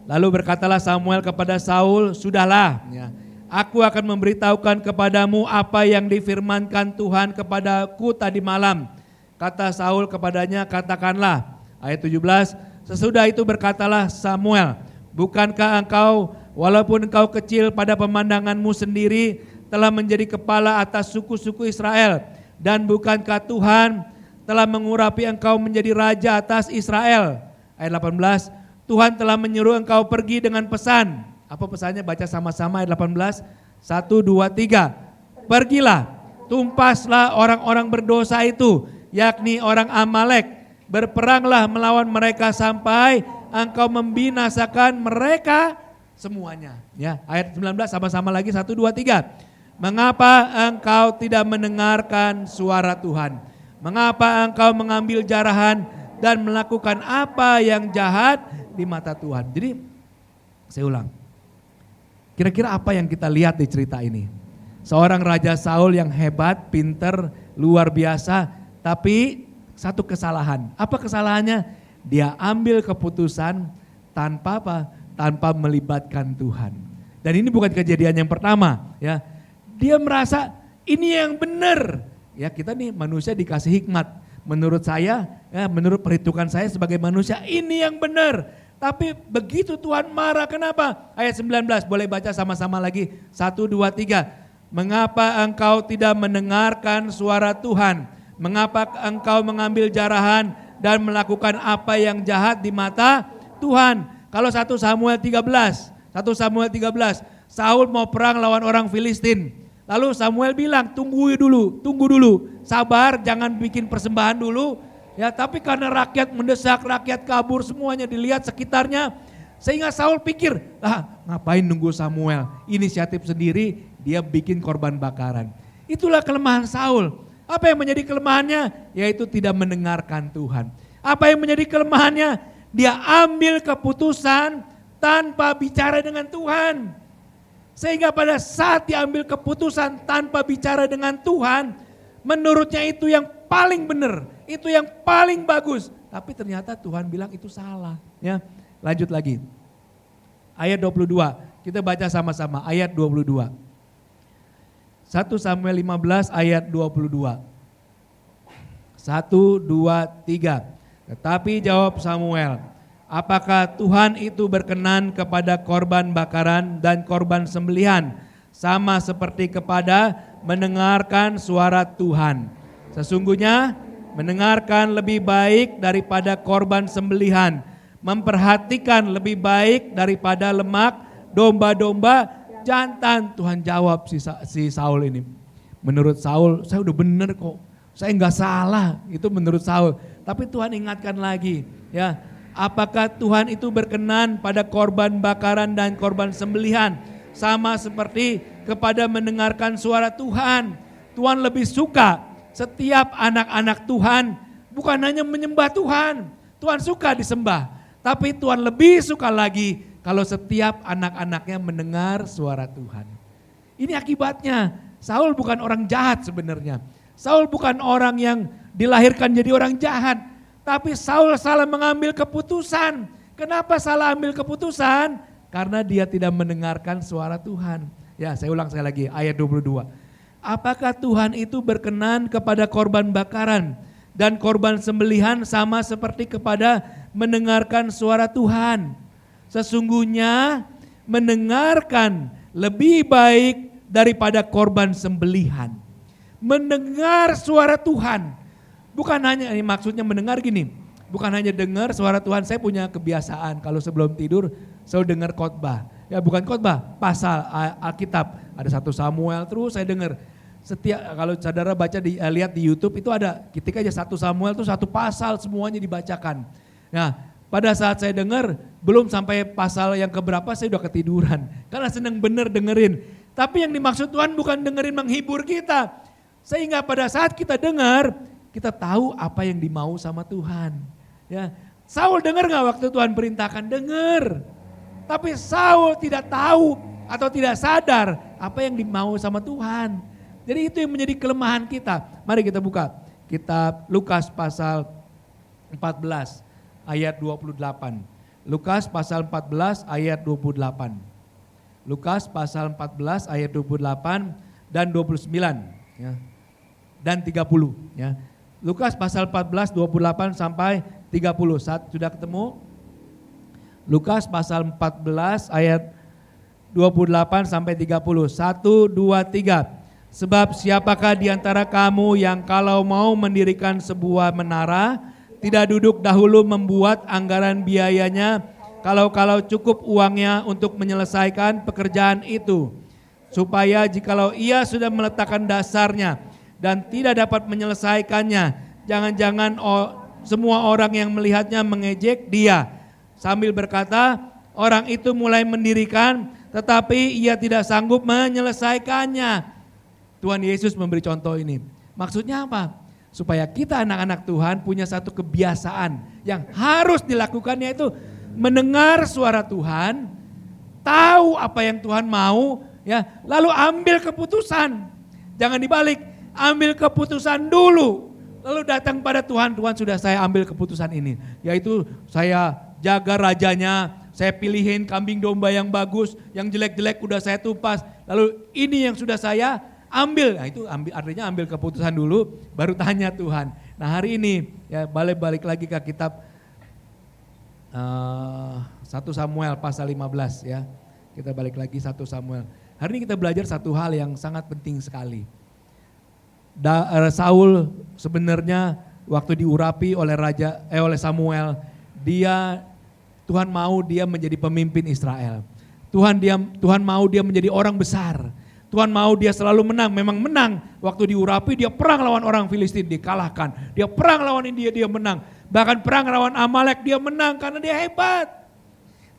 Lalu berkatalah Samuel kepada Saul, sudahlah, ya, aku akan memberitahukan kepadamu apa yang difirmankan Tuhan kepadaku tadi malam. Kata Saul kepadanya, katakanlah. Ayat 17, sesudah itu berkatalah Samuel, bukankah engkau walaupun engkau kecil pada pemandanganmu sendiri telah menjadi kepala atas suku-suku Israel, dan bukankah Tuhan telah mengurapi engkau menjadi raja atas Israel? Ayat 18, Tuhan telah menyuruh engkau pergi dengan pesan. Apa pesannya? Baca sama-sama ayat 18. 1, 2, 3. Pergilah, tumpaslah orang-orang berdosa itu, yakni orang Amalek. Berperanglah melawan mereka sampai engkau membinasakan mereka semuanya. Ya, ayat 19 sama-sama lagi 1, 2, 3. Mengapa engkau tidak mendengarkan suara Tuhan? Mengapa engkau mengambil jarahan dan melakukan apa yang jahat di mata Tuhan? Jadi saya ulang. Kira-kira apa yang kita lihat di cerita ini? Seorang Raja Saul yang hebat, pinter, luar biasa, tapi satu kesalahan. Apa kesalahannya? Dia ambil keputusan tanpa apa? Tanpa melibatkan Tuhan. Dan ini bukan kejadian yang pertama, ya. Dia merasa ini yang benar. Ya, kita nih manusia dikasih hikmat. Menurut saya, ya, menurut perhitungan saya sebagai manusia, ini yang benar. Tapi begitu Tuhan marah, kenapa? Ayat 19, boleh baca sama-sama lagi. 1, 2, 3. Mengapa engkau tidak mendengarkan suara Tuhan? Mengapa engkau mengambil jarahan dan melakukan apa yang jahat di mata Tuhan? Kalau 1 Samuel 13, Saul mau perang lawan orang Filistin. Lalu Samuel bilang, tunggu dulu, sabar, jangan bikin persembahan dulu. Ya, tapi karena rakyat mendesak, rakyat kabur, semuanya dilihat sekitarnya. Sehingga Saul pikir, ngapain nunggu Samuel? Inisiatif sendiri, dia bikin korban bakaran. Itulah kelemahan Saul. Apa yang menjadi kelemahannya? Yaitu tidak mendengarkan Tuhan. Apa yang menjadi kelemahannya? Dia ambil keputusan tanpa bicara dengan Tuhan. Sehingga pada saat diambil keputusan tanpa bicara dengan Tuhan, menurutnya itu yang paling benar, itu yang paling bagus. Tapi ternyata Tuhan bilang itu salah. Ya, lanjut lagi. Ayat 22, kita baca sama-sama ayat 22. 1 Samuel 15 ayat 22. 1, 2, 3. Tetapi jawab Samuel, apakah Tuhan itu berkenan kepada korban bakaran dan korban sembelihan sama seperti kepada mendengarkan suara Tuhan? Sesungguhnya mendengarkan lebih baik daripada korban sembelihan, memperhatikan lebih baik daripada lemak domba-domba jantan. Tuhan jawab si Saul ini. Menurut Saul, saya udah bener kok. Saya enggak salah, itu menurut Saul. Tapi Tuhan ingatkan lagi, ya. Apakah Tuhan itu berkenan pada korban bakaran dan korban sembelihan sama seperti kepada mendengarkan suara Tuhan? Tuhan lebih suka setiap anak-anak Tuhan bukan hanya menyembah Tuhan. Tuhan suka disembah, tapi Tuhan lebih suka lagi kalau setiap anak-anaknya mendengar suara Tuhan. Ini akibatnya. Saul bukan orang jahat sebenarnya. Saul bukan orang yang dilahirkan jadi orang jahat. Tapi Saul salah mengambil keputusan. Kenapa salah ambil keputusan? Karena dia tidak mendengarkan suara Tuhan. Ya, saya ulang sekali lagi ayat 22. Apakah Tuhan itu berkenan kepada korban bakaran dan korban sembelihan sama seperti kepada mendengarkan suara Tuhan? Sesungguhnya mendengarkan lebih baik daripada korban sembelihan. Mendengar suara Tuhan. Bukan hanya, ini maksudnya mendengar gini. Bukan hanya dengar suara Tuhan. Saya punya kebiasaan kalau sebelum tidur selalu dengar khotbah. Ya bukan khotbah, pasal Alkitab. Ada 1 Samuel terus saya dengar. Setiap kalau saudara baca lihat di YouTube itu ada ketika aja 1 Samuel itu 1 pasal semuanya dibacakan. Nah, pada saat saya dengar belum sampai pasal yang keberapa saya udah ketiduran. Karena senang bener dengerin. Tapi yang dimaksud Tuhan bukan dengerin menghibur kita. Sehingga pada saat kita dengar, kita tahu apa yang dimau sama Tuhan. Ya, Saul dengar gak waktu Tuhan perintahkan? Dengar. Tapi Saul tidak tahu atau tidak sadar apa yang dimau sama Tuhan. Jadi itu yang menjadi kelemahan kita. Mari kita buka kitab Lukas pasal 14 ayat 28. Lukas pasal 14 ayat 28. Lukas pasal 14 ayat 28 dan 29. Ya. Dan 30. Ya. Lukas pasal 14, 28 sampai 30. Sudah ketemu? Lukas pasal 14 ayat 28 sampai 30. 1, 2, 3. Sebab siapakah di antara kamu yang kalau mau mendirikan sebuah menara, tidak duduk dahulu membuat anggaran biayanya, kalau cukup uangnya untuk menyelesaikan pekerjaan itu. Supaya jikalau ia sudah meletakkan dasarnya dan tidak dapat menyelesaikannya. Jangan-jangan semua orang yang melihatnya mengejek dia. Sambil berkata, orang itu mulai mendirikan tetapi ia tidak sanggup menyelesaikannya. Tuhan Yesus memberi contoh ini. Maksudnya apa? Supaya kita anak-anak Tuhan punya satu kebiasaan yang harus dilakukan, yaitu mendengar suara Tuhan, tahu apa yang Tuhan mau, ya, lalu ambil keputusan. Jangan dibalik, ambil keputusan dulu, lalu datang pada Tuhan. Tuhan, sudah saya ambil keputusan ini, yaitu saya jaga rajanya, saya pilihin kambing domba yang bagus, yang jelek-jelek udah saya tumpas, lalu ini yang sudah saya ambil. Nah itu artinya ambil keputusan dulu, baru tanya Tuhan. Nah hari ini ya balik lagi ke kitab 1 Samuel pasal 15 ya. Kita balik lagi 1 Samuel. Hari ini kita belajar satu hal yang sangat penting sekali. Saul sebenarnya waktu diurapi oleh oleh Samuel, Tuhan mau dia menjadi pemimpin Israel. Tuhan mau dia menjadi orang besar. Tuhan mau dia selalu menang. Memang menang. Waktu diurapi dia perang lawan orang Filistin, dikalahkan. Dia perang lawan India, dia menang. Bahkan perang lawan Amalek dia menang karena dia hebat.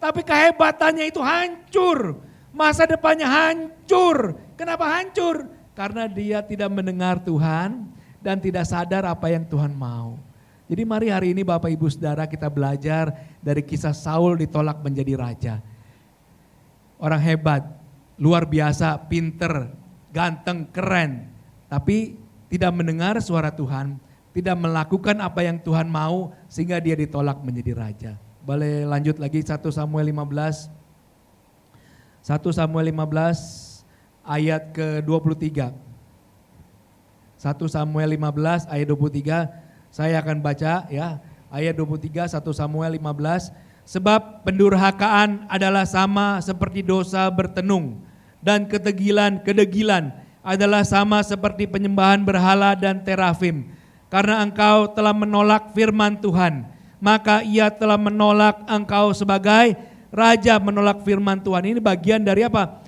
Tapi kehebatannya itu hancur. Masa depannya hancur. Kenapa hancur? Karena dia tidak mendengar Tuhan dan tidak sadar apa yang Tuhan mau. Jadi mari hari ini Bapak Ibu Saudara kita belajar dari kisah Saul ditolak menjadi raja. Orang hebat, luar biasa, pinter, ganteng, keren. Tapi tidak mendengar suara Tuhan, tidak melakukan apa yang Tuhan mau sehingga dia ditolak menjadi raja. Boleh lanjut lagi 1 Samuel 15. 1 Samuel 15 ayat ke-23. 1 Samuel 15 ayat 23. Saya akan baca ya, ayat 23 1 Samuel 15. Sebab pendurhakaan adalah sama seperti dosa bertenung, dan kedegilan adalah sama seperti penyembahan berhala dan terafim. Karena engkau telah menolak firman Tuhan, maka ia telah menolak engkau sebagai raja. Menolak firman Tuhan ini bagian dari apa?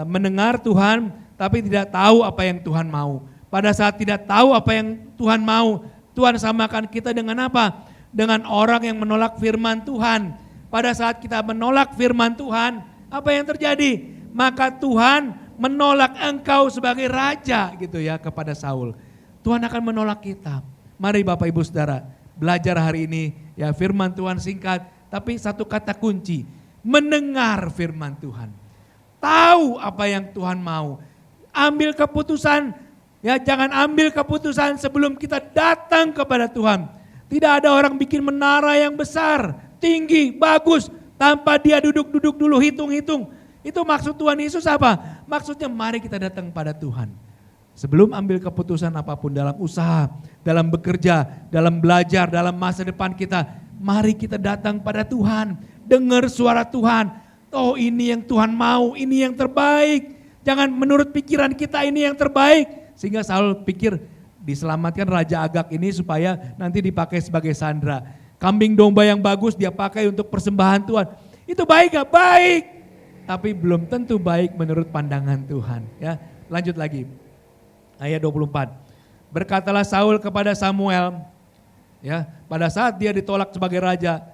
Mendengar Tuhan tapi tidak tahu apa yang Tuhan mau. Pada saat tidak tahu apa yang Tuhan mau, Tuhan samakan kita dengan apa? Dengan orang yang menolak firman Tuhan. Pada saat kita menolak firman Tuhan, apa yang terjadi? Maka Tuhan menolak engkau sebagai raja gitu ya kepada Saul. Tuhan akan menolak kita. Mari Bapak Ibu Saudara belajar hari ini ya, firman Tuhan singkat tapi satu kata kunci. Mendengar firman Tuhan. Tahu apa yang Tuhan mau. Ambil keputusan. Ya, jangan ambil keputusan sebelum kita datang kepada Tuhan. Tidak ada orang bikin menara yang besar, tinggi, bagus, tanpa dia duduk-duduk dulu hitung-hitung. Itu maksud Tuhan Yesus apa? Maksudnya mari kita datang pada Tuhan. Sebelum ambil keputusan apapun dalam usaha, dalam bekerja, dalam belajar, dalam masa depan kita, mari kita datang pada Tuhan. Dengar suara Tuhan. Oh ini yang Tuhan mau, ini yang terbaik. Jangan menurut pikiran kita ini yang terbaik. Sehingga Saul pikir diselamatkan Raja Agag ini supaya nanti dipakai sebagai sandera. Kambing domba yang bagus dia pakai untuk persembahan Tuhan. Itu baik gak? Baik. Tapi belum tentu baik menurut pandangan Tuhan. Ya, lanjut lagi. Ayat 24. Berkatalah Saul kepada Samuel, ya, pada saat dia ditolak sebagai raja,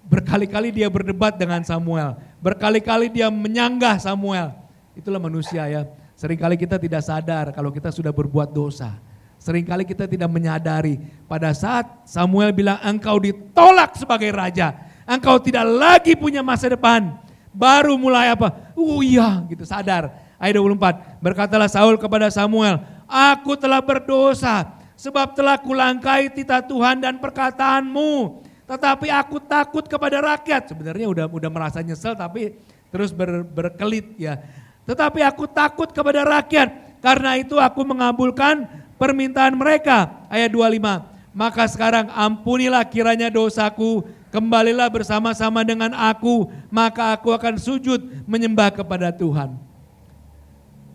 berkali-kali dia berdebat dengan Samuel. Berkali-kali dia menyanggah Samuel. Itulah manusia ya. Seringkali kita tidak sadar kalau kita sudah berbuat dosa. Seringkali kita tidak menyadari pada saat Samuel bilang engkau ditolak sebagai raja. Engkau tidak lagi punya masa depan. Baru mulai apa? Iya gitu sadar. Ayat 24. Berkatalah Saul kepada Samuel, aku telah berdosa sebab telah kulangkai titah Tuhan dan perkataanmu. Tetapi aku takut kepada rakyat. Sebenarnya udah merasa nyesel tapi terus berkelit ya. Tetapi aku takut kepada rakyat, karena itu aku mengabulkan permintaan mereka. Ayat 25, maka sekarang ampunilah kiranya dosaku, kembalilah bersama-sama dengan aku, maka aku akan sujud menyembah kepada Tuhan.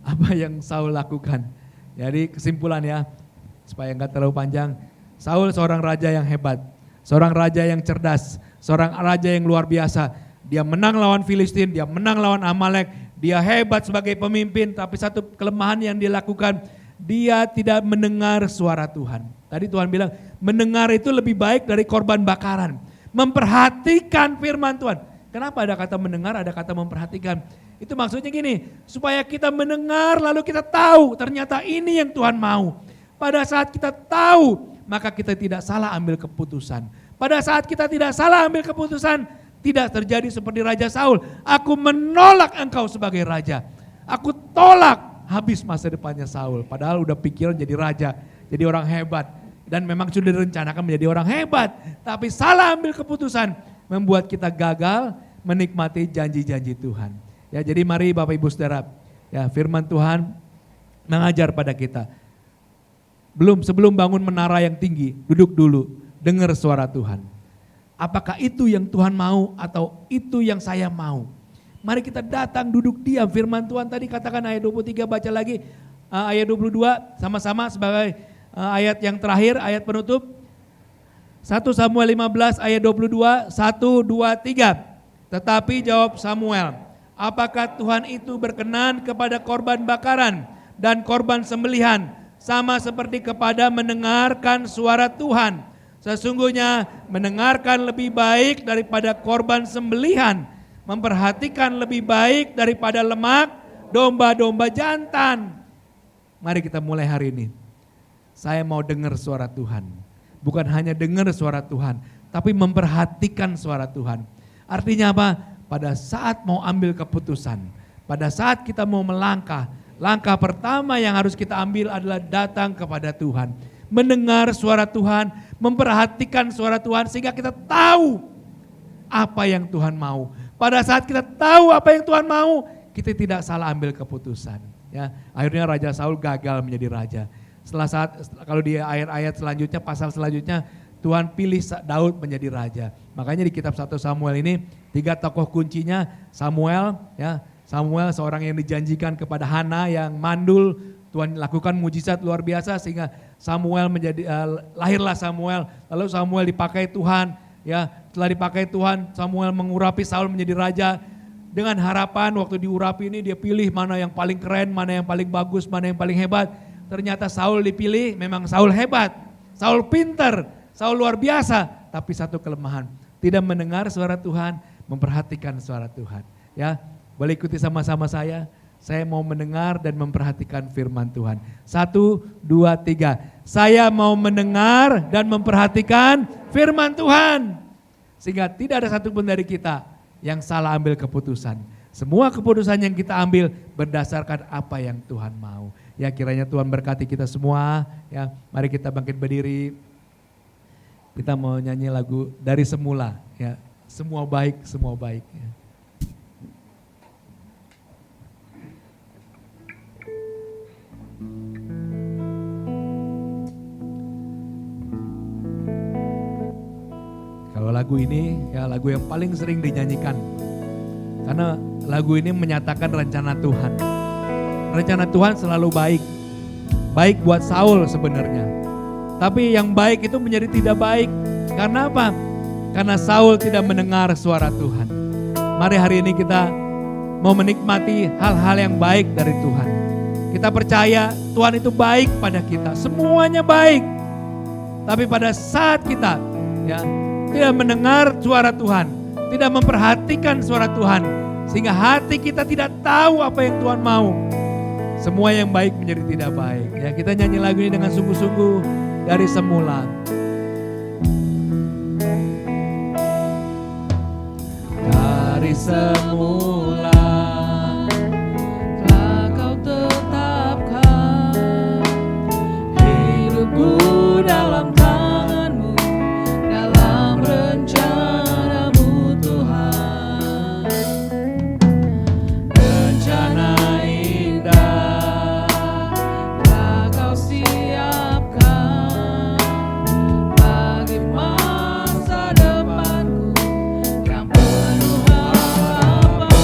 Apa yang Saul lakukan? Jadi kesimpulan ya, supaya enggak terlalu panjang. Saul seorang raja yang hebat, seorang raja yang cerdas, seorang raja yang luar biasa. Dia menang lawan Filistin, dia menang lawan Amalek. Dia hebat sebagai pemimpin, tapi satu kelemahan yang dia lakukan, dia tidak mendengar suara Tuhan. Tadi Tuhan bilang mendengar itu lebih baik dari korban bakaran. Memperhatikan firman Tuhan. Kenapa ada kata mendengar, ada kata memperhatikan? Itu maksudnya gini, supaya kita mendengar lalu kita tahu ternyata ini yang Tuhan mau. Pada saat kita tahu, maka kita tidak salah ambil keputusan. Pada saat kita tidak salah ambil keputusan, tidak terjadi seperti Raja Saul. Aku menolak engkau sebagai raja. Aku tolak, habis masa depannya Saul. Padahal udah pikiran jadi raja, jadi orang hebat. Dan memang sudah direncanakan menjadi orang hebat. Tapi salah ambil keputusan, membuat kita gagal menikmati janji-janji Tuhan. Ya, jadi mari Bapak Ibu Saudara, ya, firman Tuhan mengajar pada kita. Sebelum bangun menara yang tinggi, duduk dulu, dengar suara Tuhan. Apakah itu yang Tuhan mau atau itu yang saya mau? Mari kita datang duduk diam, firman Tuhan tadi katakan ayat 23, baca lagi ayat 22 sama-sama sebagai ayat yang terakhir, ayat penutup. 1 Samuel 15 ayat 22, 1, 2, 3. Tetapi jawab Samuel, apakah Tuhan itu berkenan kepada korban bakaran dan korban sembelihan? Sama seperti kepada mendengarkan suara Tuhan. Sesungguhnya mendengarkan lebih baik daripada korban sembelihan. Memperhatikan lebih baik daripada lemak domba-domba jantan. Mari kita mulai hari ini. Saya mau dengar suara Tuhan. Bukan hanya dengar suara Tuhan, tapi memperhatikan suara Tuhan. Artinya apa? Pada saat mau ambil keputusan, pada saat kita mau melangkah, langkah pertama yang harus kita ambil adalah datang kepada Tuhan. Mendengar suara Tuhan, memperhatikan suara Tuhan sehingga kita tahu apa yang Tuhan mau. Pada saat kita tahu apa yang Tuhan mau, kita tidak salah ambil keputusan. Ya, akhirnya Raja Saul gagal menjadi raja. Kalau di ayat-ayat selanjutnya, pasal selanjutnya, Tuhan pilih Daud menjadi raja. Makanya di kitab 1 Samuel ini 3 tokoh kuncinya Samuel, ya. Samuel seorang yang dijanjikan kepada Hana yang mandul, Tuhan lakukan mujizat luar biasa sehingga Samuel lahirlah Samuel. Lalu Samuel dipakai Tuhan, ya. Setelah dipakai Tuhan, Samuel mengurapi Saul menjadi raja dengan harapan waktu diurapi ini dia pilih mana yang paling keren, mana yang paling bagus, mana yang paling hebat. Ternyata Saul dipilih, memang Saul hebat, Saul pintar, Saul luar biasa, tapi satu kelemahan, tidak mendengar suara Tuhan, memperhatikan suara Tuhan. Ya. Boleh ikuti sama-sama saya mau mendengar dan memperhatikan firman Tuhan. 1, 2, 3. Saya mau mendengar dan memperhatikan firman Tuhan. Sehingga tidak ada satupun dari kita yang salah ambil keputusan. Semua keputusan yang kita ambil berdasarkan apa yang Tuhan mau. Ya, kiranya Tuhan berkati kita semua. Ya, mari kita bangkit berdiri. Kita mau nyanyi lagu Dari Semula. Ya, semua baik, semua baik. Ya. Kalau lagu ini ya lagu yang paling sering dinyanyikan. Karena lagu ini menyatakan rencana Tuhan. Rencana Tuhan selalu baik. Baik buat Saul sebenarnya. Tapi yang baik itu menjadi tidak baik. Karena apa? Karena Saul tidak mendengar suara Tuhan. Mari hari ini kita mau menikmati hal-hal yang baik dari Tuhan. Kita percaya Tuhan itu baik pada kita. Semuanya baik. Tapi pada saat kita ya tidak mendengar suara Tuhan, tidak memperhatikan suara Tuhan, sehingga hati kita tidak tahu apa yang Tuhan mau. Semua yang baik menjadi tidak baik. Ya, kita nyanyi lagu ini dengan sungguh-sungguh dari semula. Dari semula telah Kau tetapkan hidupku dalam tangan-Mu, dalam rencana-Mu Tuhan. Rencana indah telah Kau siapkan bagi masa depanku yang penuh harapan.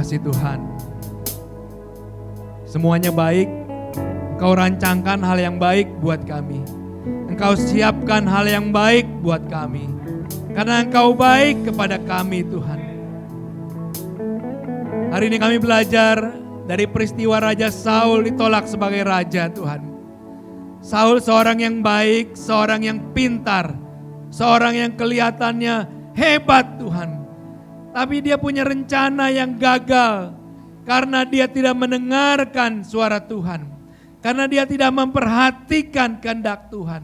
kasih Tuhan. Semuanya baik, Engkau rancangkan hal yang baik buat kami. Engkau siapkan hal yang baik buat kami. Karena Engkau baik kepada kami Tuhan. Hari ini kami belajar dari peristiwa Raja Saul ditolak sebagai raja Tuhan. Saul seorang yang baik, seorang yang pintar, seorang yang kelihatannya hebat Tuhan. Tapi dia punya rencana yang gagal karena dia tidak mendengarkan suara Tuhan. Karena dia tidak memperhatikan kehendak Tuhan.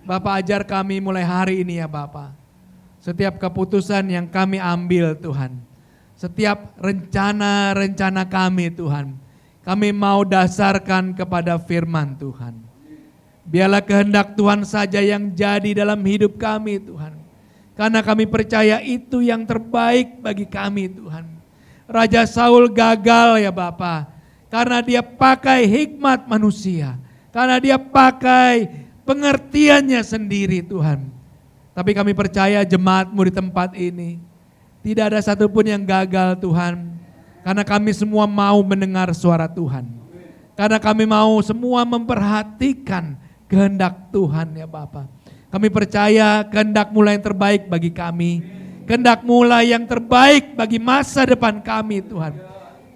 Bapak ajar kami mulai hari ini ya Bapak. Setiap keputusan yang kami ambil Tuhan. Setiap rencana-rencana kami Tuhan. Kami mau dasarkan kepada firman Tuhan. Biarlah kehendak Tuhan saja yang jadi dalam hidup kami Tuhan. Karena kami percaya itu yang terbaik bagi kami Tuhan. Raja Saul gagal ya Bapa. Karena dia pakai hikmat manusia. Karena dia pakai pengertiannya sendiri Tuhan. Tapi kami percaya jemaat-Mu di tempat ini. Tidak ada satupun yang gagal Tuhan. Karena kami semua mau mendengar suara Tuhan. Karena kami mau semua memperhatikan kehendak Tuhan ya Bapa. Kami percaya kehendak mula yang terbaik bagi kami. Kehendak mula yang terbaik bagi masa depan kami Tuhan.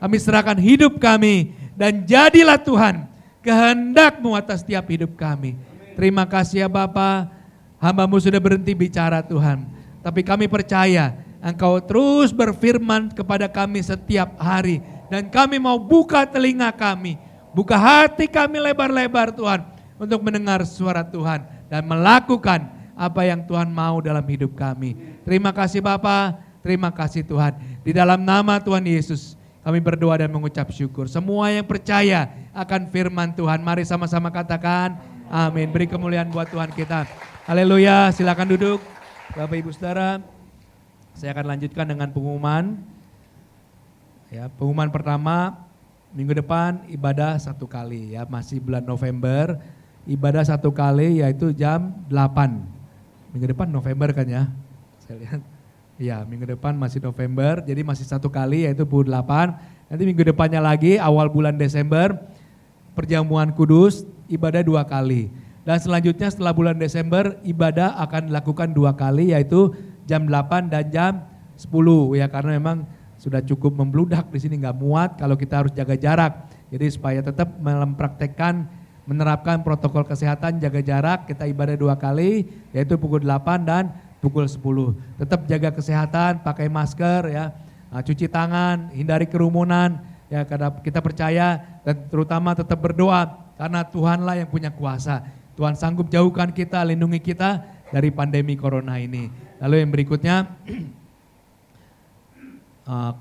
Kami serahkan hidup kami dan jadilah Tuhan kehendak-Mu atas setiap hidup kami. Terima kasih ya Bapa. Hamba-Mu sudah berhenti bicara Tuhan. Tapi kami percaya Engkau terus berfirman kepada kami setiap hari. Dan kami mau buka telinga kami. Buka hati kami lebar-lebar Tuhan. Untuk mendengar suara Tuhan dan melakukan apa yang Tuhan mau dalam hidup kami. Terima kasih Bapa, terima kasih Tuhan. Di dalam nama Tuhan Yesus kami berdoa dan mengucap syukur. Semua yang percaya akan firman Tuhan, mari sama-sama katakan amin. Beri kemuliaan buat Tuhan kita. Haleluya, silakan duduk. Bapak Ibu Saudara, saya akan lanjutkan dengan pengumuman. Ya, pengumuman pertama, minggu depan ibadah 1 kali ya, masih bulan November. Ibadah 1 kali yaitu jam 8. Minggu depan November kan ya? Saya lihat. Ya minggu depan masih November, jadi masih 1 kali yaitu pukul 8. Nanti minggu depannya lagi awal bulan Desember, perjamuan kudus, ibadah 2 kali. Dan selanjutnya setelah bulan Desember, ibadah akan dilakukan 2 kali yaitu jam 8 dan jam 10 ya. Karena memang sudah cukup membludak di sini, nggak muat kalau kita harus jaga jarak. Jadi supaya tetap mempraktekkan menerapkan protokol kesehatan, jaga jarak, kita ibadah 2 kali, yaitu pukul 8 dan pukul 10. Tetap jaga kesehatan, pakai masker ya, cuci tangan, hindari kerumunan, ya karena kita percaya dan terutama tetap berdoa, karena Tuhanlah yang punya kuasa. Tuhan sanggup jauhkan kita, lindungi kita dari pandemi corona ini. Lalu yang berikutnya,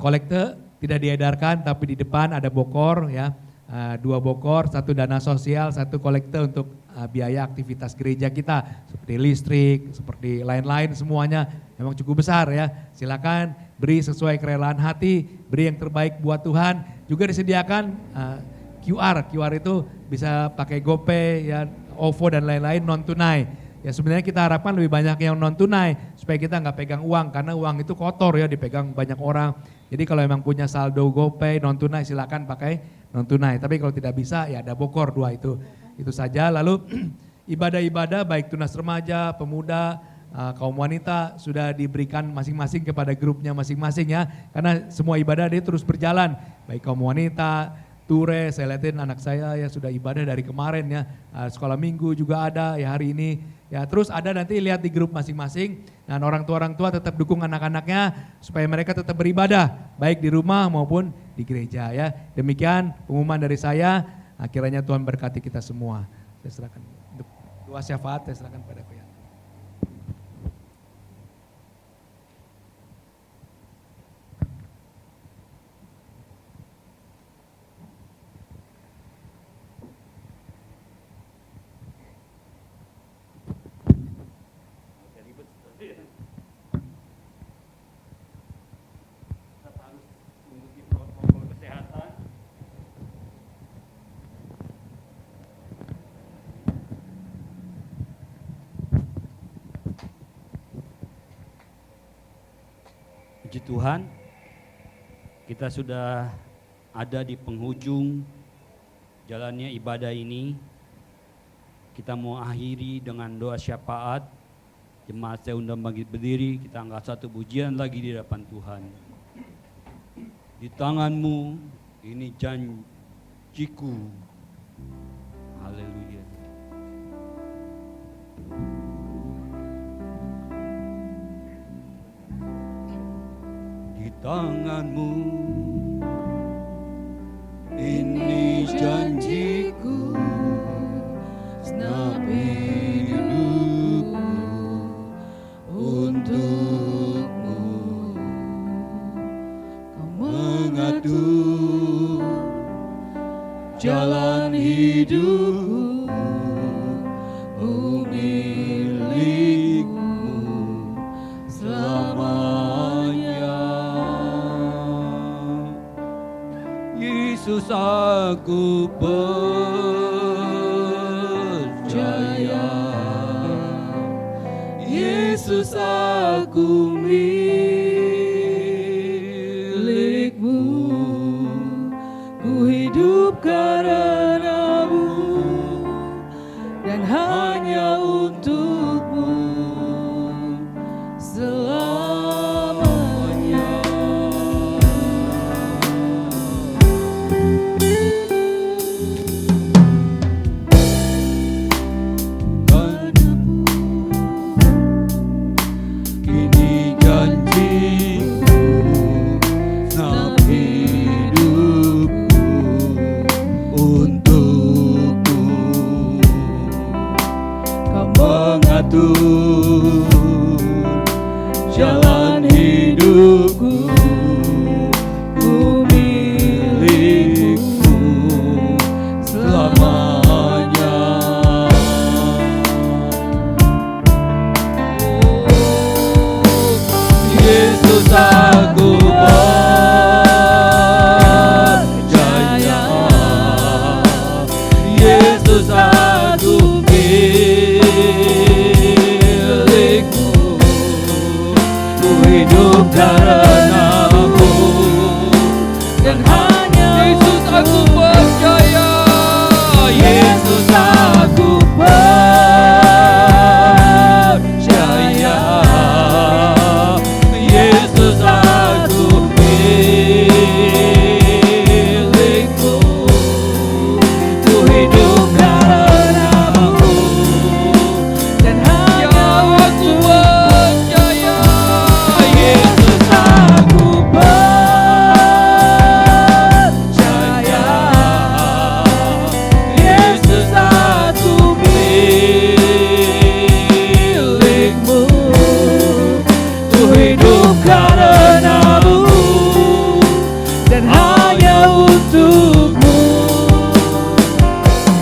kolekte tidak diedarkan, tapi di depan ada bokor ya. 2 bokor, 1 dana sosial, 1 kolekte untuk biaya aktivitas gereja kita seperti listrik, seperti lain-lain semuanya memang cukup besar ya. Silakan beri sesuai kerelaan hati, beri yang terbaik buat Tuhan. Juga disediakan QR itu bisa pakai GoPay ya, OVO dan lain-lain non tunai. Ya sebenarnya kita harapkan lebih banyak yang non tunai supaya kita nggak pegang uang karena uang itu kotor ya dipegang banyak orang. Jadi kalau memang punya saldo GoPay non tunai silakan pakai non tunai. Tapi kalau tidak bisa ya ada bokor 2 itu saja. Lalu ibadah-ibadah baik tunas remaja, pemuda, kaum wanita sudah diberikan masing-masing kepada grupnya masing-masing ya. Karena semua ibadah dia terus berjalan. Baik kaum wanita, Ture, saya lihatin anak saya ya sudah ibadah dari kemarin ya. Sekolah minggu juga ada ya hari ini. Ya terus ada nanti lihat di grup masing-masing. Dan orang tua tetap dukung anak-anaknya supaya mereka tetap beribadah. Baik di rumah maupun di gereja ya. Demikian pengumuman dari saya. Kiranya Tuhan berkati kita semua. Saya serahkan untuk doa syafaat, saya serahkan pada Koyan. Puji Tuhan, Kita sudah ada di penghujung jalannya ibadah ini. Kita mau akhiri dengan doa syafaat. Jemaat saya undang bangkit berdiri, kita angkat satu pujian lagi di hadapan Tuhan. Di tanganmu ini janjiku. Haleluya. Di tanganmu ini janjiku, segenap hidupku untukmu. Kau mengatur jalan hidupku, milikmu selamanya. Yesus, aku percaya. Yesus, aku milikmu. Ku hidup karenamu dan hanya untukmu selamanya. Kini janjiku, segenap hidupku untukmu. Kau mengatur jalan hidupku, ku milikmu selamanya. Yesus, aku percaya. Yesus, aku milikmu. Ku hidup karenamu dan hanya Yesus, aku percaya. Yesus, aku percaya. Yesus, aku milikmu. Ku hidup karenamu dan hanya aku percaya. Yesus, aku percaya. Yesus, aku milikmu. Ku hidup karenamu dan hanya untukmu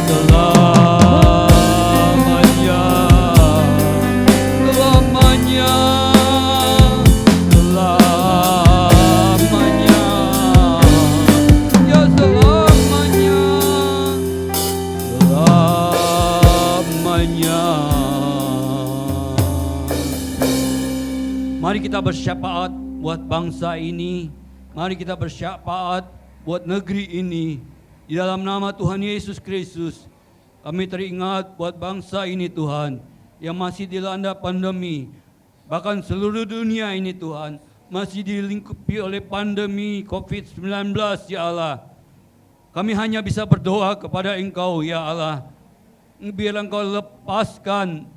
selamanya, selamanya, selamanya, ya selamanya, selamanya. Mari kita bersyafaat buat bangsa ini. Mari kita bersyafaat buat negeri ini. Di dalam nama Tuhan Yesus Kristus, kami teringat buat bangsa ini Tuhan, yang masih dilanda pandemi. Bahkan seluruh dunia ini Tuhan, masih dilingkupi oleh pandemi COVID-19 ya Allah. Kami hanya bisa berdoa kepada Engkau ya Allah. Biar Engkau lepaskan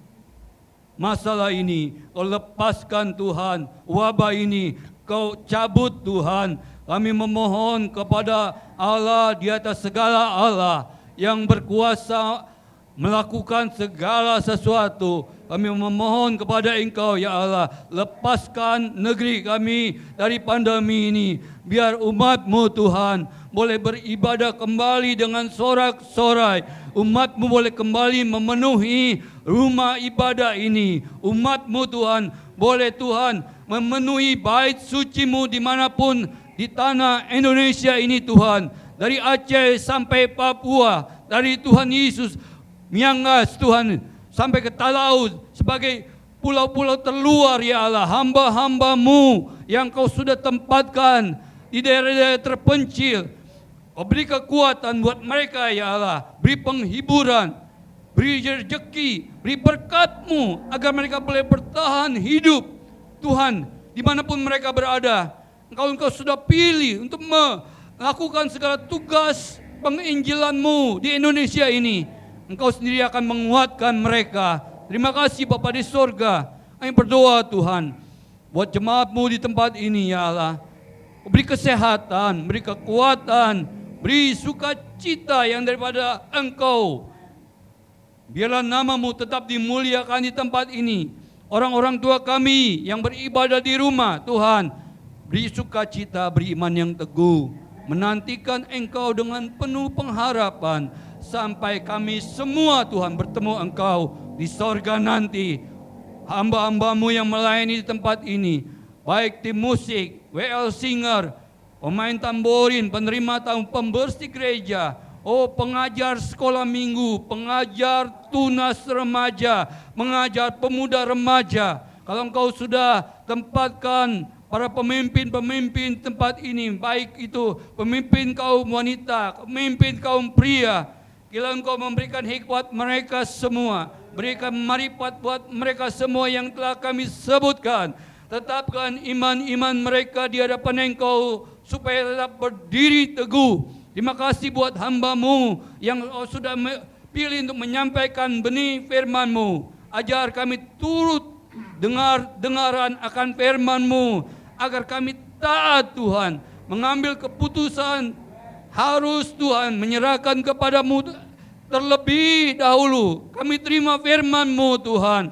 masalah ini, Kau lepaskan Tuhan wabah ini, Kau cabut Tuhan. Kami memohon kepada Allah di atas segala Allah yang berkuasa melakukan segala sesuatu. Kami memohon kepada Engkau ya Allah, lepaskan negeri kami dari pandemi ini. Biar umat-Mu Tuhan boleh beribadah kembali dengan sorak-sorai. Umat-Mu boleh kembali memenuhi rumah ibadah ini. Umat-Mu Tuhan boleh Tuhan memenuhi bait suci-Mu dimanapun di tanah Indonesia ini Tuhan. Dari Aceh sampai Papua, dari Tuhan Yesus Miangas Tuhan sampai ke Talaut sebagai pulau-pulau terluar ya Allah. Hamba-hamba-Mu yang Kau sudah tempatkan di daerah-daerah terpencil. Beri kekuatan buat mereka ya Allah. Beri penghiburan, beri rezeki, beri berkat-Mu agar mereka boleh bertahan hidup. Tuhan, dimanapun mereka berada, Engkau sudah pilih untuk melakukan segala tugas penginjilan-Mu di Indonesia ini. Engkau sendiri akan menguatkan mereka. Terima kasih Bapa di sorga. Kami berdoa Tuhan, buat jemaat-Mu di tempat ini ya Allah. Beri kesehatan, beri kekuatan, beri sukacita yang daripada Engkau. Biarlah nama-Mu tetap dimuliakan di tempat ini. Orang-orang tua kami yang beribadah di rumah, Tuhan, beri sukacita, beri iman yang teguh, menantikan Engkau dengan penuh pengharapan, sampai kami semua Tuhan bertemu Engkau di sorga nanti. Hamba-hamba-Mu yang melayani di tempat ini, baik tim musik, WL Singer, pemain tamborin, penerima tamu, pembersih gereja, pengajar sekolah minggu, pengajar tunas remaja, mengajar pemuda remaja. Kalau Engkau sudah tempatkan para pemimpin-pemimpin tempat ini, baik itu pemimpin kaum wanita, pemimpin kaum pria, kiranya Engkau memberikan hikmat mereka semua, berikan marifat buat mereka semua yang telah kami sebutkan. Tetapkan iman-iman mereka di hadapan Engkau supaya tetap berdiri teguh. Terima kasih buat hamba-Mu yang sudah pilih untuk menyampaikan benih firman-Mu. Ajar kami turut dengaran akan firman-Mu, agar kami taat Tuhan, mengambil keputusan harus Tuhan menyerahkan kepada-Mu terlebih dahulu. Kami terima firman-Mu Tuhan.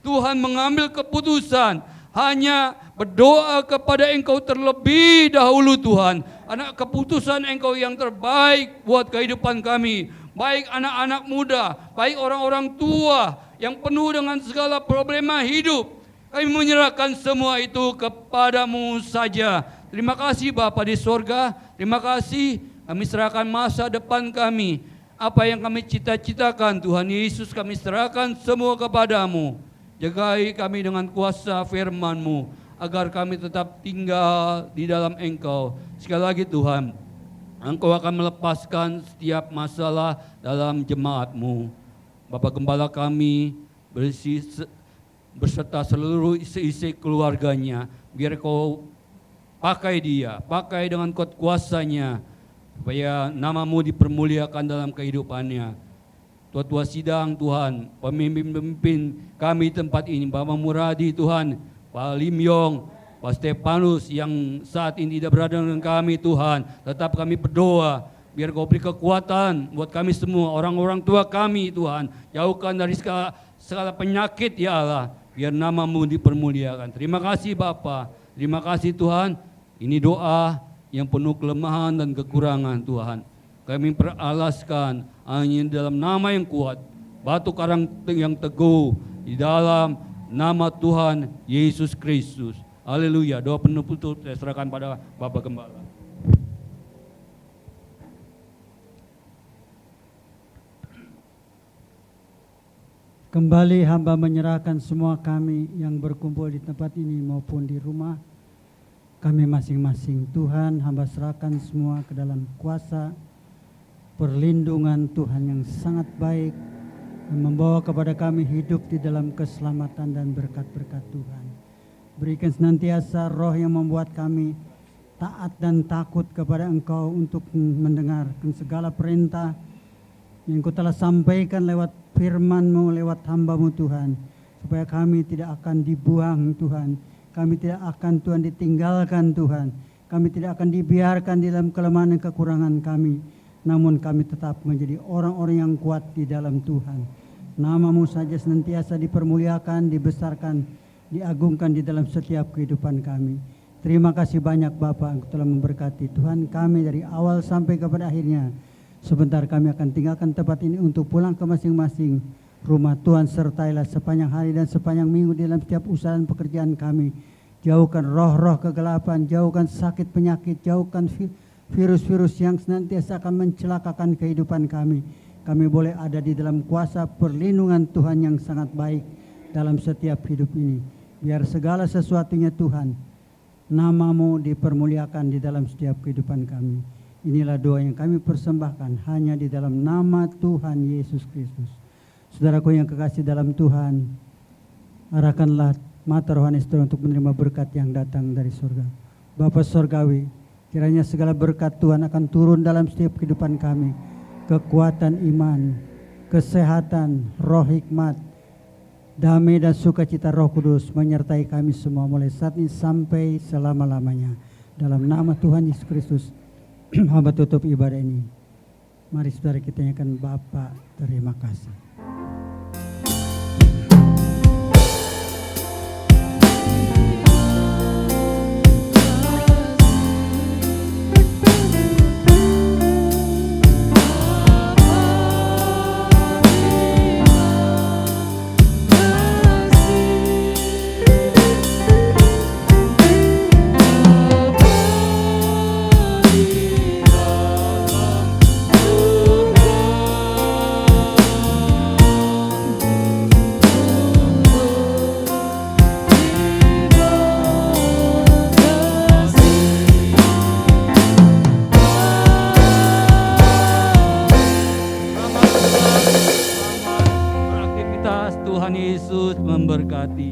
Tuhan mengambil keputusan hanya berdoa kepada Engkau terlebih dahulu Tuhan. Anak keputusan Engkau yang terbaik buat kehidupan kami. Baik anak-anak muda, baik orang-orang tua yang penuh dengan segala problema hidup. Kami menyerahkan semua itu kepada-Mu saja. Terima kasih Bapa di sorga. Terima kasih kami serahkan masa depan kami. Apa yang kami cita-citakan Tuhan Yesus kami serahkan semua kepada-Mu. Jagai kami dengan kuasa firman-Mu, agar kami tetap tinggal di dalam Engkau. Sekali lagi Tuhan, Engkau akan melepaskan setiap masalah dalam jemaat-Mu. Bapak Gembala kami berserta seluruh isi keluarganya, biar Kau pakai dia, pakai dengan kuasa-Nya, supaya nama-Mu dipermuliakan dalam kehidupannya. Tua-tua sidang Tuhan, pemimpin-pemimpin kami tempat ini, Bapak Muradi Tuhan, Pak Lim Yong, Pak Stefanus yang saat ini tidak berada dengan kami Tuhan, tetap kami berdoa, biar Kau beri kekuatan buat kami semua, orang-orang tua kami Tuhan, jauhkan dari segala penyakit ya Allah, biar nama-Mu dipermuliakan. Terima kasih Bapa, terima kasih Tuhan, ini doa yang penuh kelemahan dan kekurangan Tuhan. Kami peralaskan hanya dalam nama yang kuat, batu karang yang teguh, di dalam nama Tuhan Yesus Kristus. Haleluya. Doa penuh putus saya serahkan pada Bapak Gembala. Kembali hamba menyerahkan semua kami yang berkumpul di tempat ini maupun di rumah kami masing-masing. Tuhan, hamba serahkan semua ke dalam kuasa perlindungan Tuhan yang sangat baik, yang membawa kepada kami hidup di dalam keselamatan dan berkat-berkat Tuhan. Berikan senantiasa roh yang membuat kami taat dan takut kepada Engkau untuk mendengarkan segala perintah yang Kau telah sampaikan lewat firman-Mu, lewat hamba-Mu Tuhan, supaya kami tidak akan dibuang Tuhan, kami tidak akan Tuhan ditinggalkan Tuhan, kami tidak akan dibiarkan di dalam kelemahan dan kekurangan kami, namun kami tetap menjadi orang-orang yang kuat di dalam Tuhan. Nama-Mu saja senantiasa dipermuliakan, dibesarkan, diagungkan di dalam setiap kehidupan kami. Terima kasih banyak Bapa, Engkau telah memberkati Tuhan kami dari awal sampai kepada akhirnya. Sebentar kami akan tinggalkan tempat ini untuk pulang ke masing-masing rumah. Tuhan sertailah sepanjang hari dan sepanjang minggu di dalam setiap usaha dan pekerjaan kami. Jauhkan roh-roh kegelapan, jauhkan sakit penyakit, jauhkan virus-virus yang senantiasa akan mencelakakan kehidupan kami. Kami boleh ada di dalam kuasa perlindungan Tuhan yang sangat baik dalam setiap hidup ini. Biar segala sesuatunya Tuhan Namamu dipermuliakan di dalam setiap kehidupan kami. Inilah doa yang kami persembahkan hanya di dalam nama Tuhan Yesus Kristus. Saudaraku yang kekasih dalam Tuhan, arahkanlah mata rohani saudara untuk menerima berkat yang datang dari surga. Bapa Surgawi, kiranya segala berkat Tuhan akan turun dalam setiap kehidupan kami. Kekuatan iman, kesehatan, roh hikmat, damai dan sukacita Roh Kudus menyertai kami semua mulai saat ini sampai selama-lamanya. Dalam nama Tuhan Yesus Kristus, hamba tutup ibadah ini. Mari saudara kita nyanyikan Bapa, terima kasih. Beraktivitas, Tuhan Yesus memberkati.